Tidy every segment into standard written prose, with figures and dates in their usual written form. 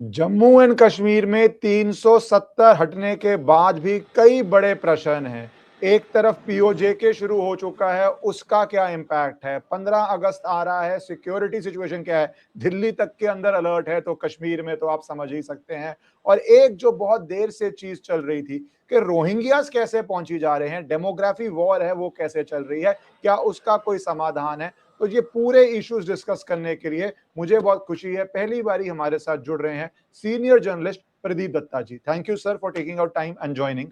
Jammu and Kashmir में 370 हटने के बाद भी कई बड़े प्रश्न हैं। एक तरफ पीओजे शुरू हो चुका है, उसका क्या इम्पैक्ट है? 15 अगस्त आ रहा है, सिक्योरिटी सिचुएशन क्या है? दिल्ली तक के अंदर अलर्ट है, तो कश्मीर में तो आप समझ ही सकते हैं। और एक जो बहुत देर से चीज चल रही थी कि रोहिंग्यास कैसे पहुंची जा रहे हैं, डेमोग्राफी वॉर है वो कैसे चल रही है, क्या उसका कोई समाधान है? तो ये पूरे इश्यूज डिस्कस करने के लिए मुझे बहुत खुशी है, पहली बारी हमारे साथ जुड़ रहे हैं senior journalist Pradeep Datta ji. Thank you sir for taking out time and joining.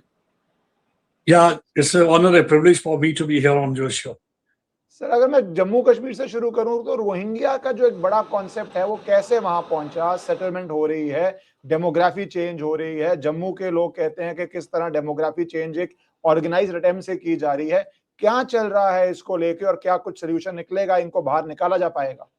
Yeah, it's an honor and privilege for me to be here on your show. Sir, अगर मैं जम्मू कश्मीर से शुरू करूं तो रोहिंग्या का जो एक बड़ा कॉन्सेप्ट है वो कैसे वहां पहुंचा? सेटलमेंट हो रही है, डेमोग्राफी चेंज हो रही है, जम्मू के लोग कहते हैं कि किस तरह डेमोग्राफी चेंज एक ऑर्गेनाइज्ड अटेम्प्ट से की जा रही है। क्या चल रहा है इसको लेके और क्या कुछ सोल्यूशन निकलेगा, इनको बाहर निकाला जा पाएगा?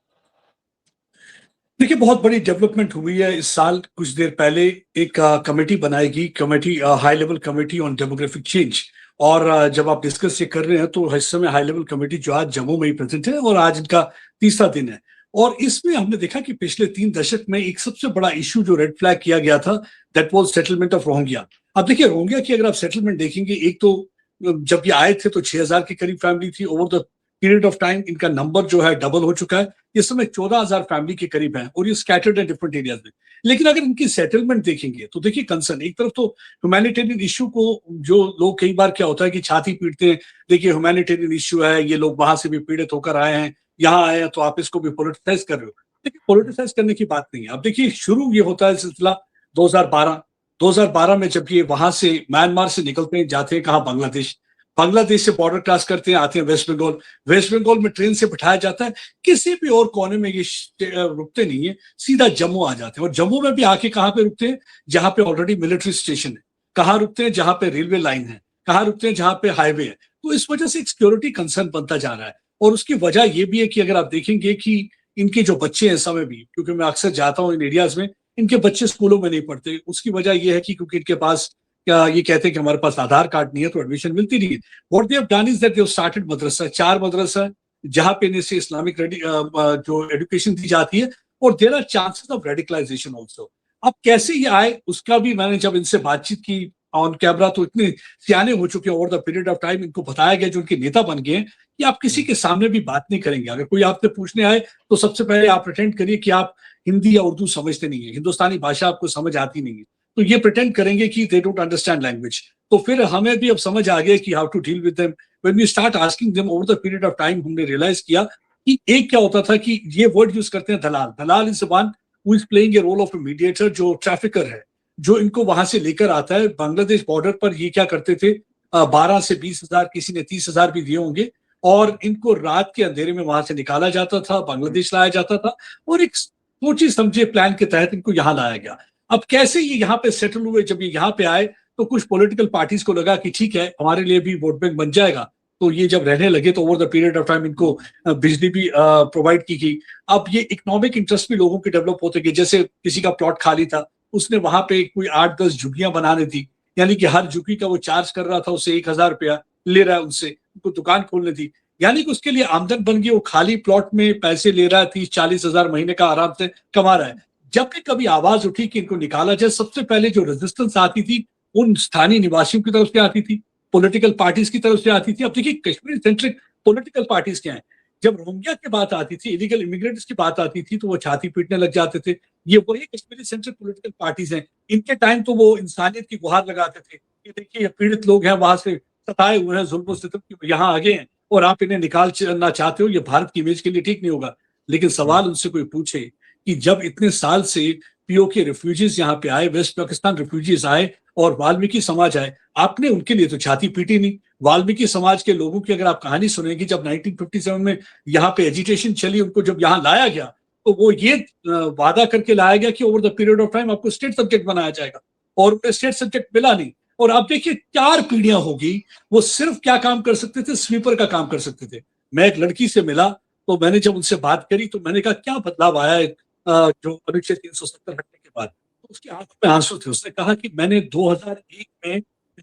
देखिए, बहुत बड़ी डेवलपमेंट हुई है इस साल। कुछ देर पहले एक कमेटी बनाएगी, high level committee on demographic change. और जब आप डिस्कस ये कर रहे हैं तो इस समय हाई लेवल कमेटी जो आज जम्मू में ही प्रेजेंट है और आज इनका तीसरा दिन है। और इसमें हमने देखा कि पिछले 3 दशक में एक सबसे बड़ा इश्यू जो रेड फ्लैग किया गया था, that was settlement of Rohingya. अब देखिए, रोहिंग्या की अगर आप सेटलमेंट देखेंगे, एक तो जब ये आए थे तो 6,000 के करीब फैमिली थी। Over the period of time इनका नंबर जो है डबल हो चुका है। इस समय 14,000 फैमिली के करीब है और ये स्कैटर्ड है डिफरेंट एरियाज में। लेकिन अगर इनकी सेटलमेंट देखेंगे तो देखिए, कंसर्न एक तरफ तो ह्यूमैनिटेरियन इश्यू को, जो लोग कई बार क्या होता है कि छाती पीटते हैं, देखिए ह्यूमैनिटेरियन इश्यू है, ये लोग वहां से भी पीड़ित होकर आए हैं, यहाँ आए हैं, तो आप इसको भी पोलिटिसाइज कर रहे हो। देखिए, पोलिटिसाइज करने की बात नहीं है। अब देखिए, शुरू ये होता है सिलसिला 2012 में, जब ये वहां से म्यांमार से निकलते हैं, जाते हैं कहाँ, बांग्लादेश। बांग्लादेश से बॉर्डर क्रॉस करते हैं, आते हैं वेस्ट बंगाल। वेस्ट बंगाल में ट्रेन से बिठाया जाता है, किसी भी और कोने में ये रुकते नहीं है, सीधा जम्मू आ जाते हैं। और जम्मू में भी आके कहाँ पे रुकते हैं? जहां पे ऑलरेडी मिलिट्री स्टेशन है। कहाँ रुकते हैं? जहां पे रेलवे लाइन है। कहाँ रुकते हैं? जहां पे हाईवे है। तो इस वजह से एक सिक्योरिटी कंसर्न बनता जा रहा है। और उसकी वजह यह भी है कि अगर आप देखेंगे कि इनके जो बच्चे हैं इस समय भी, क्योंकि मैं अक्सर जाता हूँ इन एरियाज में, इनके बच्चे स्कूलों में नहीं पढ़ते। उसकी वजह यह है कि क्योंकि इनके पास, क्या ये कहते हैं कि हमारे पास आधार कार्ड नहीं है तो एडमिशन मिलती नहीं है। What they have done is that they have started मदरसा, 4 मदरसा जहां पे इन्हें से इस्लामिक जो एजुकेशन दी जाती है। और there are chances of radicalisation also. अब कैसे ये आए उसका भी मैंने जब इनसे बातचीत की ऑन कैमरा, तो इतने सियाने हो चुके हैं over the period of time, इनको बताया गया, जो उनके नेता बन गए हैं, कि आप किसी के सामने भी बात नहीं करेंगे। अगर कोई आपसे पूछने आए तो सबसे पहले आप प्रिटेंड करिए कि आप हिंदी या उर्दू समझते नहीं है, हिंदुस्तानी भाषा आपको समझ आती नहीं है, तो ये प्रिटेंड करेंगे कि दे डोंट अंडरस्टैंड लैंग्वेज। तो फिर हमें भी अब समझ आ गया कि how to deal with them. When we start asking them over the period of time, हमने रियलाइज किया कि एक क्या होता था कि ये वर्ड यूज करते हैं दलाल। दलाल is one who is playing a role of a mediator, जो ट्रैफिकर है, जो इनको वहां से लेकर आता है। बांग्लादेश बॉर्डर पर ये क्या करते थे, 12 से 20,000, किसी ने 30,000 भी दिए होंगे, और इनको रात के अंधेरे में वहां से निकाला जाता था, बांग्लादेश लाया जाता था, और एक सोची समझे प्लान के तहत इनको यहाँ लाया गया। अब कैसे ये यहाँ पे सेटल हुए, जब ये यहाँ पे आए तो कुछ पॉलिटिकल पार्टीज को लगा कि ठीक है, हमारे लिए भी वोट बैंक बन जाएगा। तो ये जब रहने लगे तो over the period of time इनको बिजली भी प्रोवाइड की गई। अब ये इकोनॉमिक इंटरेस्ट भी लोगों के डेवलप होते गए। जैसे किसी का प्लॉट खाली था, उसने वहां पे कोई 8-10 झुग्गियां बनाने थी, यानी कि हर झुग्गी का वो चार्ज कर रहा था, उससे 1,000 रुपया ले रहा है उनसे, उनको दुकान खोलने थी, यानी कि उसके लिए आमदन बन गई। वो खाली प्लॉट में पैसे ले रहा है, 30-40 हजार महीने का आराम से कमा रहा है। जब भी कभी आवाज उठी कि इनको निकाला जाए, सबसे पहले जो रेजिस्टेंस आती थी उन स्थानीय निवासियों की तरफ से आती थी, पॉलिटिकल पार्टीज की तरफ से आती थी। अब देखिए, कश्मीर सेंट्रिक पॉलिटिकल पार्टीज क्या है, जब रोहिंग्या की बात आती थी, इलीगल इमिग्रेंट्स की बात आती थी, तो वो छाती पीटने लग जाते थे। ये वही कश्मीरी सेंट्रिक पॉलिटिकल पार्टीज हैं। इनके टाइम तो वो इंसानियत की गुहार लगाते थे कि देखिए, ये पीड़ित लोग हैं, वहां से सताए हुए हैं, जुल्म सितम की, यहाँ आ गए हैं और आप इन्हें निकालना चाहते हो, ये भारत की इमेज के लिए ठीक नहीं होगा। लेकिन सवाल उनसे कोई पूछे कि जब इतने साल से पीओके रिफ्यूजीज यहाँ पे आए, वेस्ट पाकिस्तान रिफ्यूजीज आए और वाल्मीकि समाज आए, आपने उनके लिए तो छाती पीटी नहीं। वाल्मीकि समाज के लोगों की अगर आप कहानी सुनेंगे, जब 1957 में यहाँ पे एजिटेशन चली, उनको जब यहाँ लाया गया, तो वो ये वादा करके लाया गया कि over the period of time आपको स्टेट सब्जेक्ट बनाया जाएगा, और उन्हें स्टेट सब्जेक्ट मिला नहीं। और आप देखिए, 4 पीढ़ियां होगी, वो सिर्फ क्या काम कर सकते थे, स्वीपर का काम कर सकते थे। मैं एक लड़की से मिला, तो मैंने जब उनसे बात करी तो मैंने कहा, क्या बदलाव आया है जो अनुच्छेद 370 हटने के बाद? तो उसकी आंखों में आंसू थे। उसने कहा कि मैंने 2001 में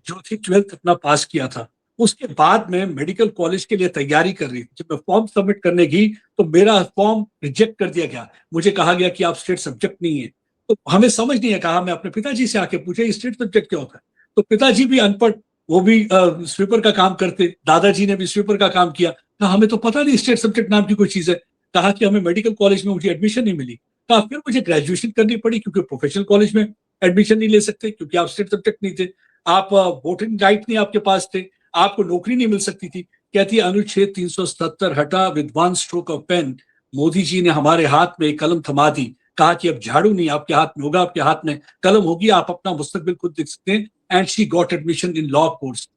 जो थी 12th अपना पास किया था, उसके बाद मैं मेडिकल कॉलेज के लिए तैयारी कर रही थी। जब मैं फॉर्म सबमिट करने गई तो मेरा फॉर्म रिजेक्ट कर दिया गया। मुझे कहा गया कि आप स्टेट सब्जेक्ट नहीं है। तो हमें समझ नहीं है, कहा मैं अपने पिताजी से आके पूछा स्टेट सब्जेक्ट क्या होता है, तो पिताजी भी अनपढ़, वो भी स्वीपर का काम करते, दादाजी ने भी स्वीपर का काम किया, कहा हमें तो पता नहीं स्टेट सब्जेक्ट नाम की कोई चीज है। कहा कि हमें मेडिकल कॉलेज में मुझे एडमिशन नहीं मिली। कहा फिर मुझे ग्रेजुएशन करनी पड़ी क्योंकि प्रोफेशनल कॉलेज में एडमिशन नहीं ले सकते क्योंकि आप स्टेट सब्जेक्ट नहीं थे, आप वोटिंग राइट नहीं आपके पास थे, आपको नौकरी नहीं मिल सकती थी। कहती है अनुच्छेद 377 हटा with one stroke of pen, Modi ji ने हमारे हाथ में एक कलम थमा दी, कहा कि अब झाड़ू नहीं आपके हाथ में होगा, आपके हाथ में कलम होगी, आप अपना मुस्तकबिल खुद देख सकते हैं। And she got admission in law course,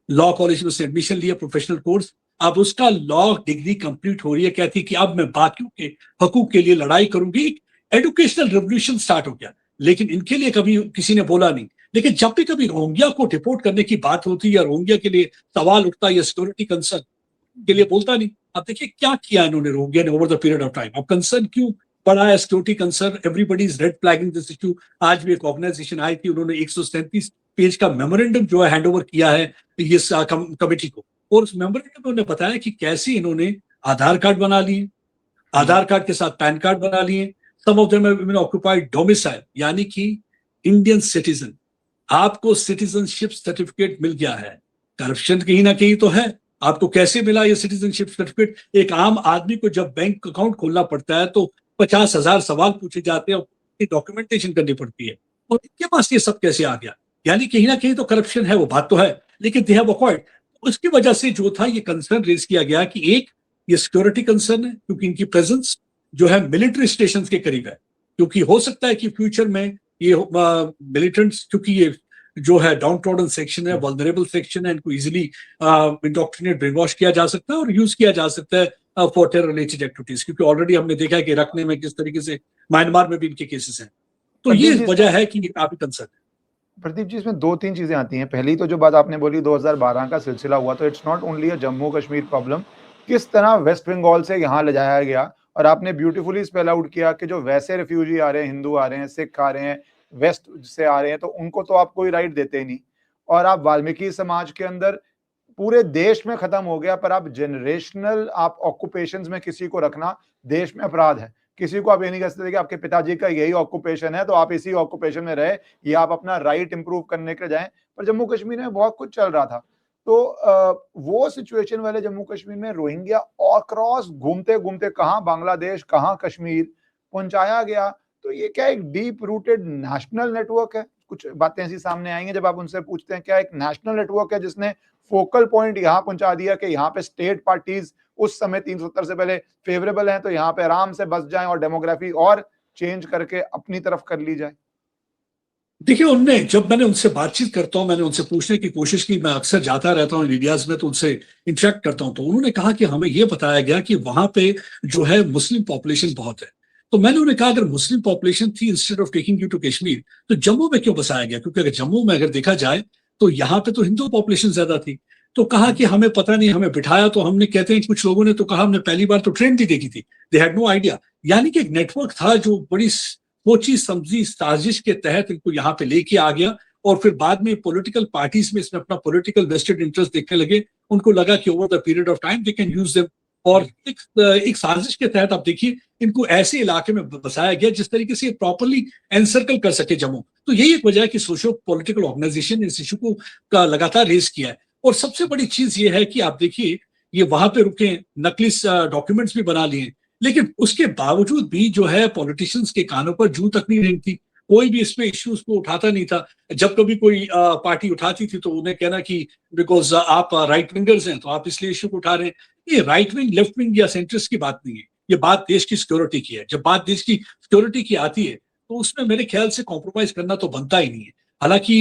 law college में उसने एडमिशन लिया, प्रोफेशनल कोर्स। अब उसका लॉ डिग्री कंप्लीट हो रही है। कहती है कि अब मैं बाकियों के हकूक के लिए लड़ाई करूंगी। एजुकेशनल रेवोल्यूशन स्टार्ट हो गया, लेकिन इनके लिए कभी किसी ने बोला नहीं। लेकिन जब भी कभी रोहिंग्या को डिपोर्ट करने की बात होती है या रोहिंग्या के लिए सवाल उठता है या सिक्योरिटी कंसर्न के लिए बोलता नहीं। अब देखिए क्या किया इन्होंने रोहिंग्या ने over the period of time. अब कंसर्न क्यों बड़ा है, security concern, everybody is red flagging this issue. आज भी एक ऑर्गेनाइजेशन आई थी, उन्होंने 137 पेज का मेमोरेंडम जो है हैंड ओवर किया है इस कमेटी को, और उस मेमोरेंडम में उन्होंने बताया कि कैसे इन्होंने आधार कार्ड बना लिए, आधार कार्ड के साथ पैन कार्ड बना लिए, some of them have occupied domicile, यानी कि इंडियन सिटीजन, आपको सिटीजनशिप सर्टिफिकेट मिल गया है। करप्शन कहीं ना कहीं तो है। आपको कैसे मिला ये सिटीजनशिप सर्टिफिकेट? एक आम आदमी को जब बैंक अकाउंट खोलना पड़ता है तो 50,000 सवाल पूछे जाते हैं, डॉक्यूमेंटेशन करनी पड़ती है, और इनके पास ये सब कैसे आ गया? यानी कहीं ना कहीं तो करप्शन है, वो बात तो है, लेकिन दे हैव अक्वायर्ड। उसकी वजह से जो था ये कंसर्न रेज किया गया कि एक ये सिक्योरिटी कंसर्न है, क्योंकि इनकी प्रेजेंस जो है मिलिट्री स्टेशन के करीब है, क्योंकि हो सकता है कि फ्यूचर में ये मिलिटेंट्स, क्योंकि ये जो है डाउन ट्रॉडन सेक्शन है, वल्नरेबल सेक्शन है, इनको इजीली इंडोक्ट्रिनेट ब्रेन वॉश किया जा सकता है और यूज किया जा सकता है फॉर टेरर रिलेटेड एक्टिविटीज, क्योंकि ऑलरेडी हमने देखा है कि रखने में किस तरीके से म्यांमार में भी इनके केसेस हैं। तो ये वजह है कि ये काफी कंसर्न है। प्रदीप जी, इसमें दो तीन चीजें आती हैं। पहली तो जो बात आपने बोली 2012 का सिलसिला हुआ, तो it's not only a Jammu Kashmir problem, किस तरह वेस्ट बंगाल से यहाँ ले जाया गया, और आपने ब्यूटीफुली स्पेल आउट किया कि जो वैसे रिफ्यूजी आ रहे हैं, हिंदू आ रहे हैं, सिख आ रहे हैं, वेस्ट से आ रहे हैं, तो उनको तो आप कोई राइट देते ही नहीं, और आप वाल्मीकि समाज के अंदर पूरे देश में खत्म हो गया, पर आप जनरेशनल आप ऑक्यूपेशंस में किसी को रखना देश में अपराध है। किसी को आप ये नहीं कह सकते कि आपके पिताजी का यही ऑक्यूपेशन है तो आप इसी ऑक्यूपेशन में रहे, या आप अपना राइट इंप्रूव करने के जाएं। पर जम्मू कश्मीर में बहुत कुछ चल रहा था, तो वो सिचुएशन वाले जम्मू कश्मीर में रोहिंग्या और क्रॉस घूमते घूमते कहाँ बांग्लादेश, कहाँ कश्मीर पहुंचाया गया। तो ये क्या एक डीप रूटेड नेशनल नेटवर्क है? कुछ बातें ऐसी सामने आएंगी जब आप उनसे पूछते हैं, क्या एक नेशनल नेटवर्क है जिसने फोकल पॉइंट यहाँ पहुंचा दिया कि यहाँ पे स्टेट पार्टीज उस समय 370 से पहले फेवरेबल हैं, तो यहाँ पे आराम से बस जाएं और डेमोग्राफी और चेंज करके अपनी तरफ कर ली जाए? देखिए, उनने, जब मैंने उनसे बातचीत करता हूँ, मैंने उनसे पूछने की कोशिश की, मैं अक्सर जाता रहता हूँ इंडियाज में तो उनसे इंटरेक्ट करता हूँ, तो उन्होंने कहा कि हमें यह बताया गया कि वहां पे जो है मुस्लिम पॉपुलेशन बहुत है। तो मैंने उन्हें कहा अगर मुस्लिम पॉपुलेशन थी, instead of taking you to Kashmir, तो जम्मू में क्यों बसाया गया? क्योंकि अगर जम्मू में अगर देखा जाए तो यहाँ पे तो हिंदू पॉपुलेशन ज्यादा थी। तो कहा कि हमें पता नहीं, हमें बिठाया तो हमने, कहते हैं कुछ लोगों ने तो कहा हमने पहली बार तो ट्रेन भी देखी थी, दे हैड नो आइडिया। यानी कि एक नेटवर्क था जो बड़ी सोची समझी साजिश के तहत इनको यहाँ पे लेके आ गया, और फिर बाद में पॉलिटिकल पार्टीज में इसमें अपना पॉलिटिकल वेस्टेड इंटरेस्ट देखने लगे। उनको लगा कि over the period of time they can use them, और एक साजिश के तहत आप देखिए इनको ऐसे इलाके में बसाया गया जिस तरीके से प्रॉपरली एनसर्कल कर सके जम्मू। तो यही एक वजह है कि सोशो पॉलिटिकल ऑर्गेनाइजेशन इस इशू को का लगातार रेज किया है। और सबसे बड़ी चीज ये है कि आप देखिए ये वहां पे रुके, नकली डॉक्यूमेंट्स भी बना लिए, लेकिन उसके बावजूद भी जो है पॉलिटिशियंस के कानों पर जू तक नहीं रही थी, कोई भी इसमें इश्यूज को उठाता नहीं था। जब कभी कोई पार्टी उठाती थी तो उन्हें कहना कि बिकॉज आप राइट विंगर्स हैं तो आप इसलिए इश्यू को उठा रहे हैं। ये राइट विंग, लेफ्ट विंग या सेंट्रिस्ट की बात नहीं है, ये बात देश की सिक्योरिटी की है। जब बात देश की सिक्योरिटी की आती है तो उसमें मेरे ख्याल से कॉम्प्रोमाइज करना तो बनता ही नहीं है। हालांकि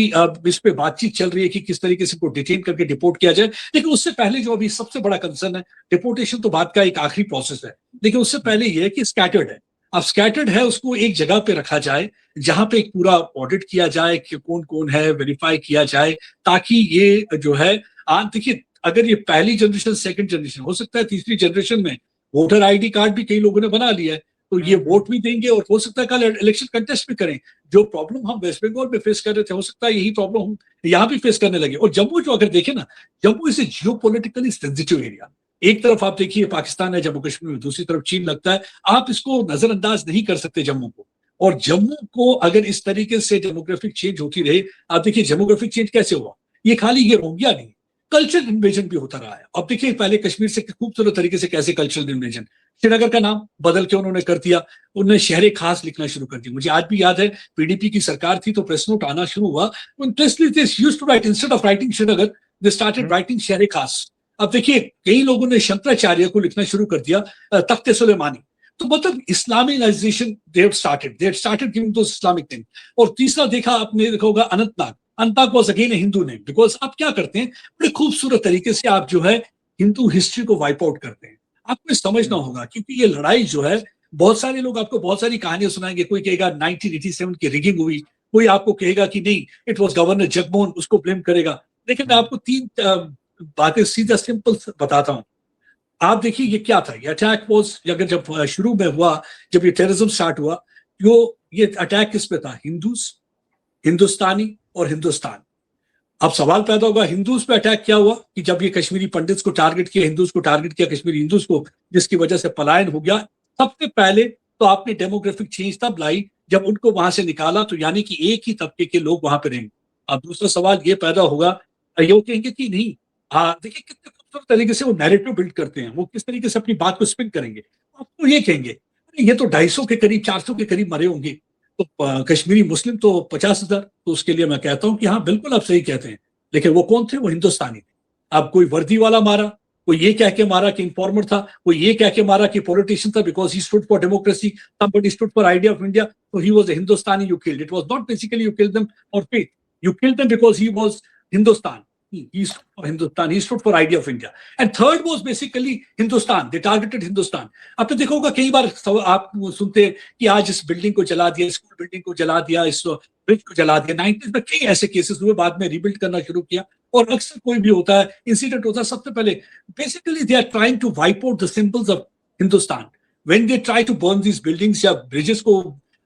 इस पे बातचीत चल रही है कि किस तरीके से इनको डिटेन करके डिपोर्ट किया जाए, लेकिन उससे पहले जो अभी सबसे बड़ा कंसर्न है, डिपोर्टेशन तो बात का एक आखिरी प्रोसेस है, लेकिन उससे पहले यह है कि स्कैटर्ड है। अब स्कैटर्ड है, उसको एक जगह पे रखा जाए जहां पे एक पूरा ऑडिट किया जाए कि कौन कौन है, वेरीफाई किया जाए, ताकि ये जो है देखिए अगर ये पहली जनरेशन, सेकंड जनरेशन, हो सकता है तीसरी जनरेशन में वोटर आईडी कार्ड भी कई लोगों ने बना लिया है, तो ये वोट भी देंगे और हो सकता है कल इलेक्शन कंटेस्ट भी करें। जो प्रॉब्लम हम वेस्ट बंगाल में फेस कर रहे थे, हो सकता है यही प्रॉब्लम हम यहाँ भी फेस करने लगे। और जम्मू जो अगर देखें ना, Jammu is a geopolitically sensitive area. एक तरफ आप देखिए पाकिस्तान है जम्मू कश्मीर में, दूसरी तरफ चीन लगता है, आप इसको नजरअंदाज नहीं कर सकते जम्मू को। और जम्मू को अगर इस तरीके से डेमोग्राफिक चेंज होती रहे, आप देखिए डेमोग्राफिक चेंज कैसे हुआ, ये खाली ये रोहिंग्या नहीं, कल्चरल इन्वेजन भी होता रहा है। अब देखिए पहले कश्मीर से खूबसूरत तरीके से कैसे कल्चरल इन्वेजन, श्रीनगर का नाम बदल के उन्होंने कर दिया, उन्होंने शहर खास लिखना शुरू कर दिया। मुझे आज भी याद है पीडीपी की सरकार थी तो प्रेस नोट आना शुरू हुआ, instead of writing Srinagar they started writing शहर खास। अब देखिए कई लोगों ने शंकराचार्य को लिखना शुरू कर दिया, तख्ते सुलेमानी। तो मतलब Islamisation they started giving those Islamic thing. और तीसरा देखा आपने देखा होगा Anantnag, Anantnag was again a Hindu name, because आप क्या करते हैं बड़े खूबसूरत तरीके से आप जो है हिंदू हिस्ट्री को वाइप आउट करते हैं। आपको समझना होगा क्योंकि ये लड़ाई जो है, बहुत सारे लोग आपको बहुत सारी कहानियां सुनाएंगे, कोई कहेगा 1987 की रिगिंग हुई, कोई आपको कहेगा कि नहीं इट वाज गवर्नर जगमोहन, उसको ब्लेम करेगा। लेकिन मैं आपको तीन बातें सीधा सिंपल बताता हूं। आप देखिए ये क्या था, ये अटैक वाज, अगर जब शुरू में हुआ, जब ये टेररिज्म स्टार्ट हुआ, ये अटैक किस पे था, हिंदूज, हिंदुस्तानी और हिंदुस्तान। अब सवाल पैदा होगा हिंदूज पे अटैक क्या हुआ, कि जब ये कश्मीरी पंडित्स को टारगेट किया, हिंदूज को टारगेट किया, कश्मीरी हिंदूज को, जिसकी वजह से पलायन हो गया। सबसे पहले तो आपने डेमोग्राफिक चेंज तब लाई जब उनको वहां से निकाला, तो यानी कि एक ही तबके के लोग वहां पे रहेंगे। अब दूसरा सवाल ये पैदा होगा, ये कहेंगे कि नहीं, हाँ देखिए कितने खूबसूरत तरीके से वो नैरेटिव बिल्ड करते हैं, वो किस तरीके से अपनी बात को स्पिन करेंगे। आपको ये कहेंगे अरे ये तो 250 के करीब 400 के करीब मरे होंगे, तो कश्मीरी मुस्लिम तो 50,000। तो उसके लिए मैं कहता हूं कि हाँ बिल्कुल आप सही कहते हैं, लेकिन वो कौन थे, वो हिंदुस्तानी थे। अब कोई वर्दी वाला मारा, कोई ये कह के मारा कि इन्फॉर्मर था, कोई ये कह के मारा कि पॉलिटिशियन था, because he stood for democracy, somebody stood for idea of India, so he was a Hindustani you killed. It was not basically you killed them for faith, you killed them because he was Hindustan. He stood for Hindustan, he stood for idea of India. And third was basically Hindustan, they targeted Hindustan. आपने देखा होगा कई बार आप सुनते हैं कि आज इस बिल्डिंग को जला दिया, स्कूल बिल्डिंग को जला दिया, इस ब्रिज को जला दिया। 90s में कई ऐसे केसेस हुए, बाद में रिबिल्ड करना शुरू किया। और अक्सर कोई भी होता है इंसिडेंट होता है, सबसे पहले basically they are trying to wipe out the symbols of Hindustan. When they try to burn these buildings या ब्रिजेस को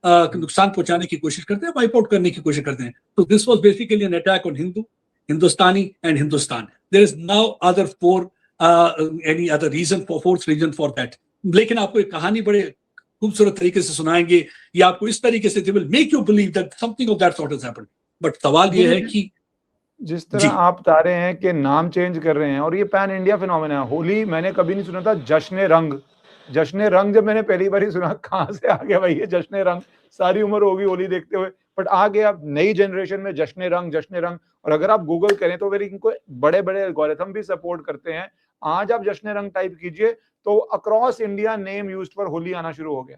नुकसान पहुंचाने की कोशिश करते हैं, वाइप आउट करने की कोशिश करते हैं। तो this was basically an attack on Hindu, Hindustani and Hindustan. There is now other for any other reason for, fourth reason for that. लेकिन आपको एक कहानी बड़े खूबसूरत तरीके से सुनाएंगे, या आपको इस तरीके से they will make you believe that something of that sort has happened. But सवाल ये है कि जिस तरह आप बता रहे हैं कि नाम चेंज कर रहे हैं, और ये पैन इंडिया फिनोमेना है। होली मैंने कभी नहीं सुना था, जश्न रंग, जश्न रंग जब मैंने पहली बार ही सुना, कहाँ से आ गया भाई ये जश्न रंग, सारी उम्र होगी होली देखते हुए, बट आ गया नई जनरेशन में जश्न रंग, जश्न रंग। और अगर आप गूगल करें तो फिर इनको बड़े बड़े एल्गोरिथम भी सपोर्ट करते हैं। आज आप जश्न रंग टाइप कीजिए तो across India name used for Holi आना शुरू हो गया।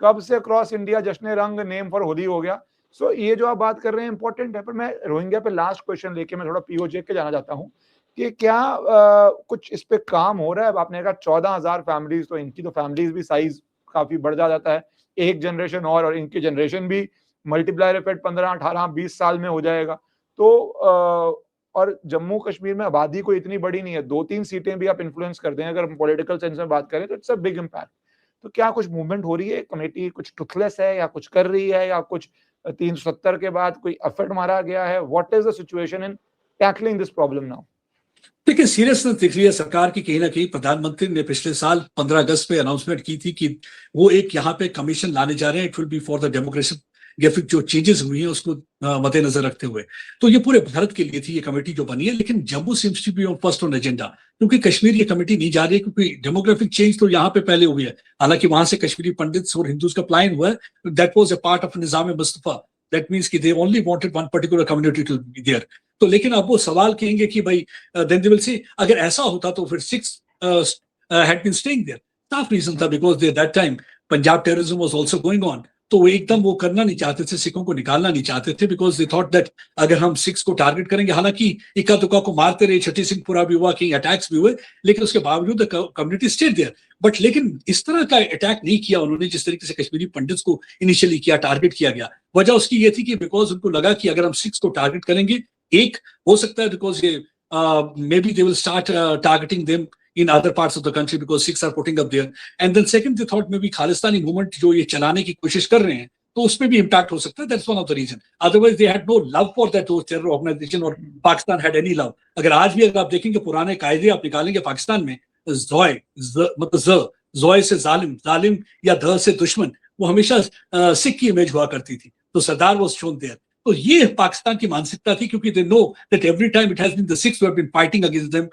कब से अक्रॉस इंडिया जश्न रंग नेम फॉर होली हो गया। सो ये जो आप बात कर रहे हैं इंपॉर्टेंट है। पर मैं रोहिंग्या पे लास्ट क्वेश्चन लेके मैं थोड़ा पीओजे के जाना चाहता हूँ कि क्या कुछ इस पे काम हो रहा है। आपने कहा 14,000 फैमिलीज, तो इनकी तो फैमिलीज भी साइज काफी बढ़ जाता है, एक जनरेशन और इनकी जनरेशन भी मल्टीप्लायर इफेक्ट 15, 18, 20 साल में हो जाएगा। तो और जम्मू कश्मीर में आबादी कोई इतनी बड़ी नहीं है, 2-3 सीटें भी आप इन्फ्लुएंस कर दें अगर हम पॉलिटिकल सेंस में बात करें तो इट्स अ बिग इम्पैक्ट। तो क्या कुछ मूवमेंट हो रही है, कमेटी कुछ टुथलेस है या कुछ कर रही है, या कुछ 370 के बाद कोई एफर्ट मारा गया है? What is the situation in tackling this problem now? देखिए सीरियसनेस दिख रही है सरकार की। कहीं ना कहीं प्रधानमंत्री ने पिछले साल 15 अगस्त पे अनाउंसमेंट की थी कि वो एक यहाँ पे कमीशन लाने जा रहे हैं, it will be for the democratic जो चेंजेस हुई हैं उसको मद्देनजर रखते हुए। तो ये पूरे भारत के लिए थी ये कमेटी जो बनी है, लेकिन Jammu seems to be on first on agenda, क्योंकि कश्मीर ये कमेटी नहीं जा रही है, क्योंकि डेमोग्राफिक चेंज तो यहाँ पे पहले हुई है। हालांकि वहां से कश्मीरी पंडित्स और हिंदूज का पलायन हुआ है, that was a part of निजाम मुस्तफा, दैट मीन्स कि they only wanted one particular community to be there. तो लेकिन अब वो सवाल कहेंगे कि भाई देन दे विल से अगर ऐसा होता तो फिर 6 had been staying there। साफ रीजन था, because they that time Punjab terrorism was also going on. तो वो एकदम वो करना नहीं चाहते थे, सिखों को निकालना नहीं चाहते थे, बिकॉज दे थॉट दैट अगर हम सिख्स को टारगेट करेंगे, हालांकि इक्का दुक्का को मारते रहे, छठी सिंहपुरा भी हुआ, कहीं अटैक्स भी हुए, लेकिन उसके बावजूद कम्युनिटी स्टेड देयर। बट लेकिन इस तरह का अटैक नहीं किया उन्होंने जिस तरीके से कश्मीरी पंडित्स को इनिशियली किया, टारगेट किया गया। वजह उसकी ये थी कि बिकॉज उनको लगा कि अगर हम सिख्स को टारगेट करेंगे, एक हो सकता है बिकॉज ये may be they will start targeting them in other parts of the country because Sikhs are putting up there, and then second they thought maybe Khalistani movement जो ये चलाने की कोशिश कर रहे हैं तो उसमें भी impact हो सकता है। That's one of the reason, otherwise they had no love for that those terror organization or Pakistan had any love। अगर आज भी अगर आप देखेंगे पुराने कायदे आप निकालेंगे पाकिस्तान में, ज़ॉय मतलब ज़ ज़ॉय से जालिम, जालिम या ध से दुश्मन, वो हमेशा सिख की इमेज हुआ करती थी, तो सरदार वाज शोन देयर। तो ये पाकिस्तान की मानसिकता थी, क्योंकि they know that every time it has been the Sikhs who have been fighting against them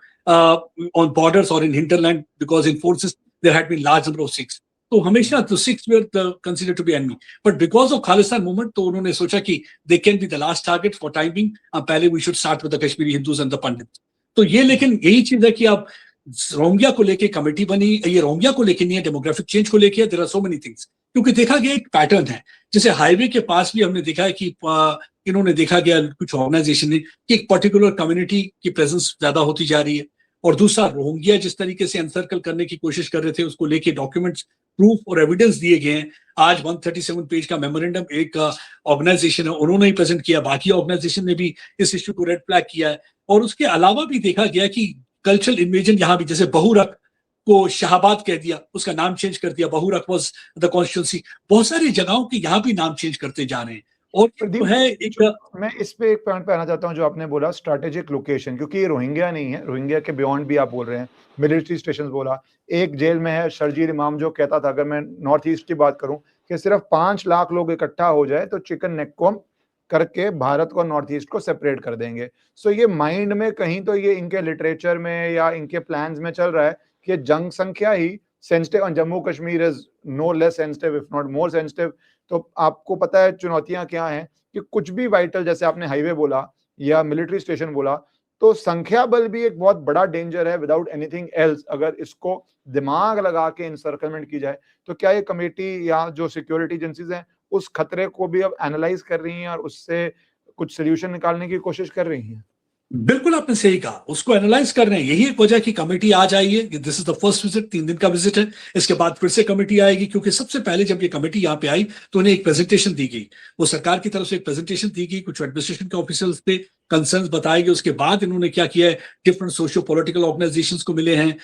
on borders और in hinterland, because in forces there had been large number of Sikhs. तो हमेशा तो Sikhs were considered to be enemy, but because of Khalistan movement तो उन्होंने सोचा कि they can be the last target for timing, पहले we should start with the Kashmiri Hindus and the पंडित। तो ये, लेकिन यही चीज है कि आप रोहिंग्या को लेके कमेटी बनी, ये रोहिंग्या को लेके नहीं है, डेमोग्राफिक चेंज को लेके, there are so many things. क्योंकि देखा गया एक पैटर्न है, जैसे हाईवे के पास भी हमने देखा है कि इन्होंने देखा गया कुछ ऑर्गेनाइजेशन ने कि एक पर्टिकुलर कम्युनिटी की प्रेजेंस ज्यादा होती जा रही है, और दूसरा रोहिंग्या जिस तरीके से एनसर्कल करने की कोशिश कर रहे थे, उसको लेके डॉक्यूमेंट्स, प्रूफ और एविडेंस दिए गए हैं। आज 137 पेज का मेमोरेंडम एक ऑर्गेनाइजेशन है उन्होंने ही प्रेजेंट किया, बाकी ऑर्गेनाइजेशन ने भी इस इश्यू को रेड फ्लैग किया है। और उसके अलावा भी देखा गया कि कल्चरल इन्वेजन यहाँ भी, जैसे बहुरख को शाहबाद कह दिया, उसका नाम चेंज कर दिया, बहुरख वाज द कॉन्स्टिट्यूंसी। बहुत सारी जगहों के यहाँ भी नाम चेंज करते जा रहे हैं। और प्रदीप, है एक, मैं इस पे एक पॉइंट पे आना चाहता हूँ जो आपने बोला स्ट्रैटेजिक लोकेशन, क्योंकि ये रोहिंग्या नहीं है, रोहिंग्या के बियॉन्ड भी आप बोल रहे हैं, मिलिट्री स्टेशन बोला, एक जेल में है शर्जील इमाम जो कहता था, अगर मैं नॉर्थ ईस्ट की बात करूं, कि सिर्फ 5 लाख लोग इकट्ठा हो जाए तो चिकन नेक को करके भारत को नॉर्थ ईस्ट को सेपरेट कर देंगे। सो ये माइंड में कहीं तो ये इनके लिटरेचर में या इनके प्लान्स में चल रहा है कि जंग संख्या ही सेंसिटिव, और Jammu Kashmir is no less sensitive if not more sensitive. तो आपको पता है चुनौतियां क्या हैं कि कुछ भी वाइटल, जैसे आपने हाईवे बोला या मिलिट्री स्टेशन बोला, तो संख्या बल भी एक बहुत बड़ा डेंजर है विदाउट एनीथिंग एल्स। अगर इसको दिमाग लगा के इंसर्कलमेंट की जाए, तो क्या ये कमेटी या जो सिक्योरिटी एजेंसीज हैं उस खतरे को भी अब एनालाइज कर रही हैं और उससे कुछ सोल्यूशन निकालने की कोशिश कर रही हैं? बिल्कुल आपने सही कहा, उसको एनालाइज कर रहे हैं। यही एक वजह की कमेटी आज आई है, this is the first visit, 3 दिन का विजिट है। इसके बाद फिर से कमेटी आएगी, क्योंकि सबसे पहले जब ये कमेटी यहाँ पे आई तो उन्हें एक प्रेजेंटेशन दी गई, वो सरकार की तरफ से एक प्रेजेंटेशन दी गई, कुछ एडमिनिस्ट्रेशन के ऑफिसर्स थे, कंसर्न्स बताए गए। उसके बाद इन्होंने क्या किया है, डिफरेंट सोशियो पॉलिटिकल ऑर्गेनाइजेशंस को मिले हैं,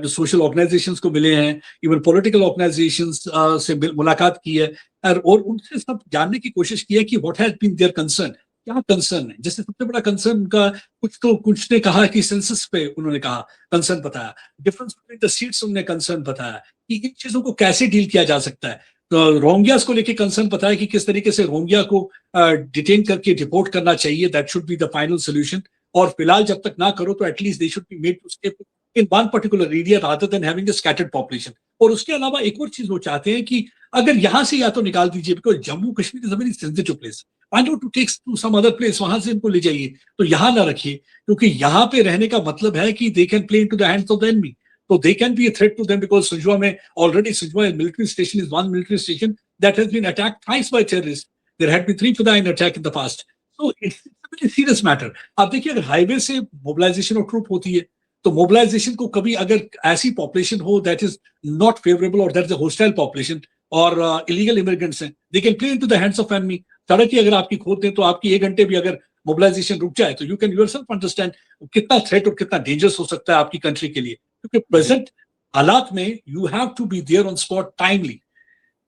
सोशल ऑर्गेनाइजेशंस को मिले हैं, इवन पॉलिटिकल ऑर्गेनाइजेशंस से मुलाकात की है, और उनसे सब जानने की कोशिश की है कि what has been their concern, क्या कंसर्न है। जैसे सबसे बड़ा कंसर्न उनका, कुछ ने कहा कि सेंसस पे उन्होंने कहा कंसर्न बताया, डिफरेंस बिटवीन द सीट्स उन्होंने कंसर्न बताया कि इन चीजों को कैसे डील किया जा सकता है। तो रोहिंग्यास को लेके कंसर्न बताया कि किस तरीके से रोहिंग्या को डिटेन करके डिपोर्ट करना चाहिए, that should be the final solution. और फिलहाल जब तक ना करो तो at least they should be made to stay in one particular area rather than having a scattered population. और उसके अलावा एक और चीज वो चाहते हैं कि अगर यहां से या तो निकाल दीजिए, because Jammu Kashmir is a very sensitive place, I know to take to some other place, वहां से इनको ले जाइए, तो यहां ना रखिए, क्योंकि यहां पे रहने का मतलब है कि they can play into the hands of the enemy, तो they can be a threat to them, because सुजवा में ऑलरेडी, सुजवा military station is one military station that has been attacked thrice by terrorist, there had been 3 फिदाइन attack in the past, so it's a very serious matter. आप देखिए, अगर highway से mobilisation of troop होती है, तो mobilisation को कभी अगर ऐसी पॉपुलेशन हो दैट इज नॉट फेवरेबल और that is a hostile population और इलीगल इमिग्रेंट्स हैं, दे can play into the hands of enemy. सड़क ही अगर आपकी खोद दें तो आपकी 1 घंटे भी अगर मोबिलाइजेशन रुक जाए तो यू कैन योरसेल्फ अंडरस्टैंड कितना थ्रेट और कितना डेंजरस हो सकता है आपकी कंट्री के लिए। क्योंकि प्रेजेंट हालात में you have to be there on spot timely.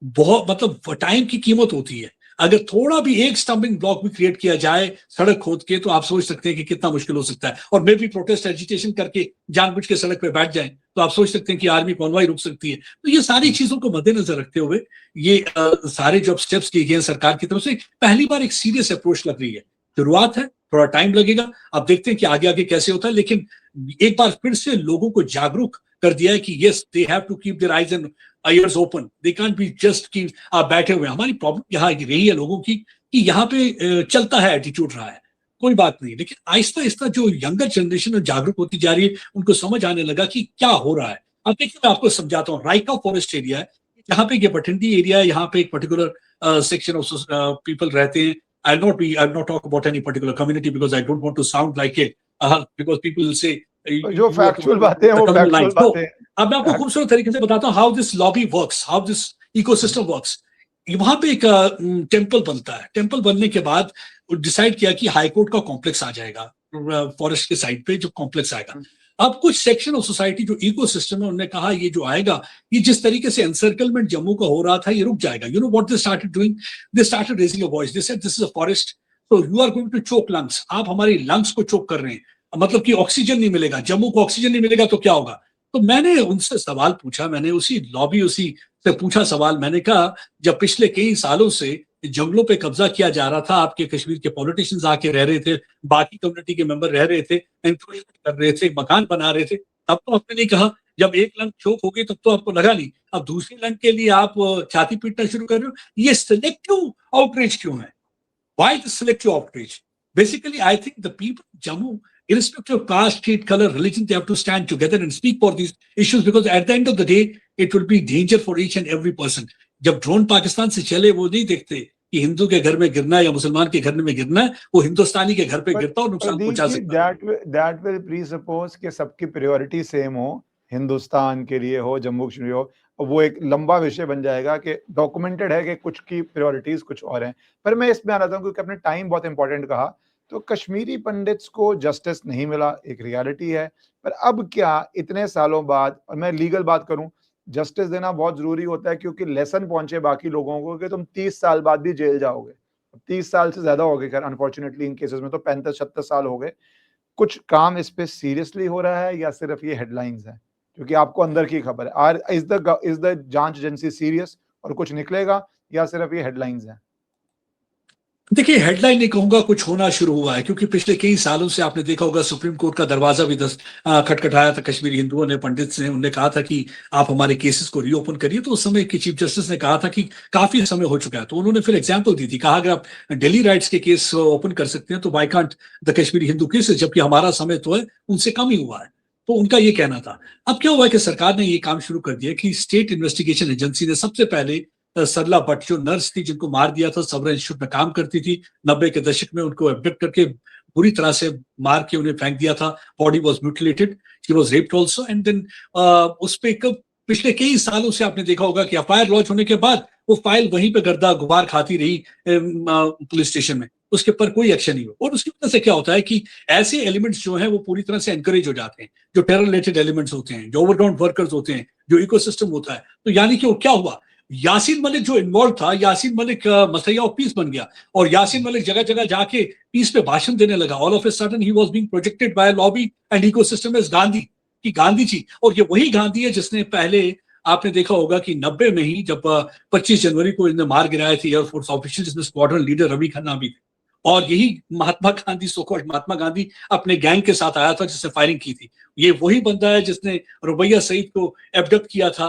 बहुत मतलब टाइम की कीमत होती है। अगर थोड़ा भी एक स्टम्बिंग ब्लॉक भी क्रिएट किया जाए सड़क खोद के, तो आप सोच सकते हैं कि कितना मुश्किल हो सकता है। और मे भी प्रोटेस्ट एजिटेशन करके जानबूझ के सड़क पे बैठ जाएं, तो आप सोच सकते हैं कि आर्मी कॉन्वॉय रुक सकती है। तो ये सारी चीजों को मद्देनजर रखते हुए ये सारे जो स्टेप्स लिए गए हैं सरकार की तरफ से, पहली बार एक सीरियस अप्रोच लग रही है। शुरुआत है, थोड़ा टाइम लगेगा, अब देखते हैं कि आगे आगे कैसे होता है। लेकिन एक बार फिर से लोगों को जागरूक कर दिया है कि yes, they have to keep their eyes and ears open, they can't be just कि आप बैठे हुए। हमारी प्रॉब्लम यहाँ रही है लोगों की कि यहाँ पे चलता है, एटीट्यूड रहा है, कोई बात नहीं। लेकिन आहिस्ता आहिस्ता जो यंगर जनरेशन जागरूक होती जा रही है, उनको समझ आने लगा कि क्या हो रहा है। अब देखिए, मैं आपको समझाता हूँ। राइका फॉरेस्ट एरिया है, यहाँ पे ये भटिंडी एरिया है, यहाँ पे एक पर्टिकुलर सेक्शन ऑफ पीपल रहते हैं। I'll not talk about any particular community because I don't want to sound like it, because people will say जो फैक्चुअल बातें हैं वो फैक्चुअल बातें। अब मैं आपको खूबसूरत तरीके से बताता हूँ how this lobby works, how this ecosystem works. वहां पे एक टेम्पल बनता है। टेम्पल बनने के बाद डिसाइड किया कि हाईकोर्ट का कॉम्प्लेक्स आ जाएगा फॉरेस्ट के साइड पे, जो कॉम्प्लेक्स आएगा। अब कुछ सेक्शन ऑफ सोसाइटी जो इकोसिस्टम है, उन्होंने कहा ये जो आएगा, ये जिस तरीके से एनसर्कलमेंट जम्मू का हो रहा था, ये रुक जाएगा। You know what they started doing, they started raising a voice, they said this is a forest, so you are going to choke lungs, आप हमारी लंग्स को चोक कर रहे हैं, मतलब कि ऑक्सीजन नहीं मिलेगा, जम्मू को ऑक्सीजन नहीं मिलेगा तो क्या होगा। तो मैंने उनसे सवाल पूछा, मैंने उसी लॉबी, उसी से पूछा सवाल, मैंने कहा जब पिछले कई सालों से जंगलों पे कब्जा किया जा रहा था, आपके कश्मीर के पॉलिटिशियंस आके रह रहे थे, बाकी कम्युनिटी के मेंबर रह रहे थे, एनक्रोचमेंट कर रहे थे, मकान बना रहे थे, तब तो आपने नहीं कहा। जब एक लंग चोक हो गई तब तो आपको लगा नहीं, अब दूसरी लंग के लिए आप छाती पीटना शुरू कर रहे हो। ये सिलेक्टिव आउटरीच क्यों है? Why the selective outrage? Basically, I think the people of Jammu, irrespective of caste, creed, color, religion, they have to stand together and speak for these issues, because at the end of the day, it will be danger for each and every person. जब drone Pakistan से चले, वो नहीं देखते कि हिंदू के घर में गिरना है या मुसलमान के घर में गिरना है, वो हिंदुस्तानी के घर पे गिरता और नुकसान प्रदीप पहुंचा जी, सकता है। that will presuppose कि सबकी प्रायोरिटी सेम हो, हिंदुस्तान के लिए हो, जम्मू कश्मीर हो। वो एक लंबा विषय बन जाएगा कि डॉक्यूमेंटेड है कि कुछ की प्रायोरिटीज कुछ और हैं। पर मैं इसमें आ रहा हूँ क्योंकि आपने टाइम बहुत इंपॉर्टेंट कहा, तो कश्मीरी पंडित्स को जस्टिस नहीं मिला, एक रियलिटी है। पर अब क्या इतने सालों बाद, और मैं लीगल बात करूं, जस्टिस देना बहुत जरूरी होता है क्योंकि लेसन पहुंचे बाकी लोगों को कि तुम 30 साल बाद भी जेल जाओगे। 30 साल से ज्यादा हो गए खैर, अनफॉर्चुनेटली इन केसेस में तो 35-36 साल हो गए। कुछ काम इस पे सीरियसली हो रहा है या सिर्फ ये हेडलाइंस हैं? क्योंकि आपको अंदर की खबर है। आर इज द जांच एजेंसी सीरियस और कुछ निकलेगा, या सिर्फ ये हेडलाइंस हैं? देखिए, हेडलाइन नहीं कहूंगा, कुछ होना शुरू हुआ है, क्योंकि पिछले कई सालों से आपने देखा होगा सुप्रीम कोर्ट का दरवाजा भी खटखटाया था कश्मीरी हिंदुओं ने, पंडित ने, उन्होंने कहा था कि आप हमारे केसेस को रीओपन करिए। तो उस समय की चीफ जस्टिस ने कहा था कि काफी समय हो चुका है, तो उन्होंने फिर एग्जाम्पल दी थी, कहा अगर आप डेली राइट्स के केस ओपन कर सकते हैं तो why can't the Kashmiri Hindu cases, जबकि हमारा समय तो है उनसे कम ही हुआ है। तो उनका ये कहना था। अब क्या हुआ है कि सरकार ने ये काम शुरू कर दिया कि स्टेट इन्वेस्टिगेशन एजेंसी ने सबसे पहले सरला भट्ट जो नर्स थी जिनको मार दिया था, सबरा इंस्टीट्यूट में काम करती थी, 90 के दशक में उनको एब्डक्ट करके बुरी तरह से मार के उन्हें फेंक दिया था, body was mutilated, she was raped also, and then उस पे पिछले कई सालों से आपने देखा होगा कि एफआईआर लॉन्च होने के बाद वो फाइल वहीं पे गर्दा गुबार खाती रही पुलिस स्टेशन में, उसके ऊपर कोई एक्शन नहीं हुआ। और उसकी वजह से क्या होता है कि ऐसे एलिमेंट्स जो हैं वो पूरी तरह से एनकरेज हो जाते हैं, जो टेरर रिलेटेड एलिमेंट्स होते हैं, जो ओवरग्राउंड वर्कर्स होते हैं, जो इकोसिस्टम होता है। तो यानी कि वो क्या हुआ, यासीन मलिक जो इन्वॉल्व था, यासीन मलिक मसैया ऑफ पीस बन गया, और यासीन मलिक जगह जगह जाके पीस पे भाषण देने लगा। All of a sudden he was being projected by lobby and ecosystem as Gandhi, कि गांधी जी। और ये वही गांधी है जिसने पहले आपने देखा होगा कि 90 में ही जब 25 जनवरी को इन्हें मार गिराए थे एयरफोर्स ऑफिशियल, जिसमें स्क्वाड्रन लीडर रवि खन्ना भी थे। और यही महात्मा गांधी, सोकॉल्ड महात्मा गांधी, अपने गैंग के साथ आया था जिसने फायरिंग की थी। ये वही बंदा है जिसने रुबैया सईद को एब्डक्ट किया था,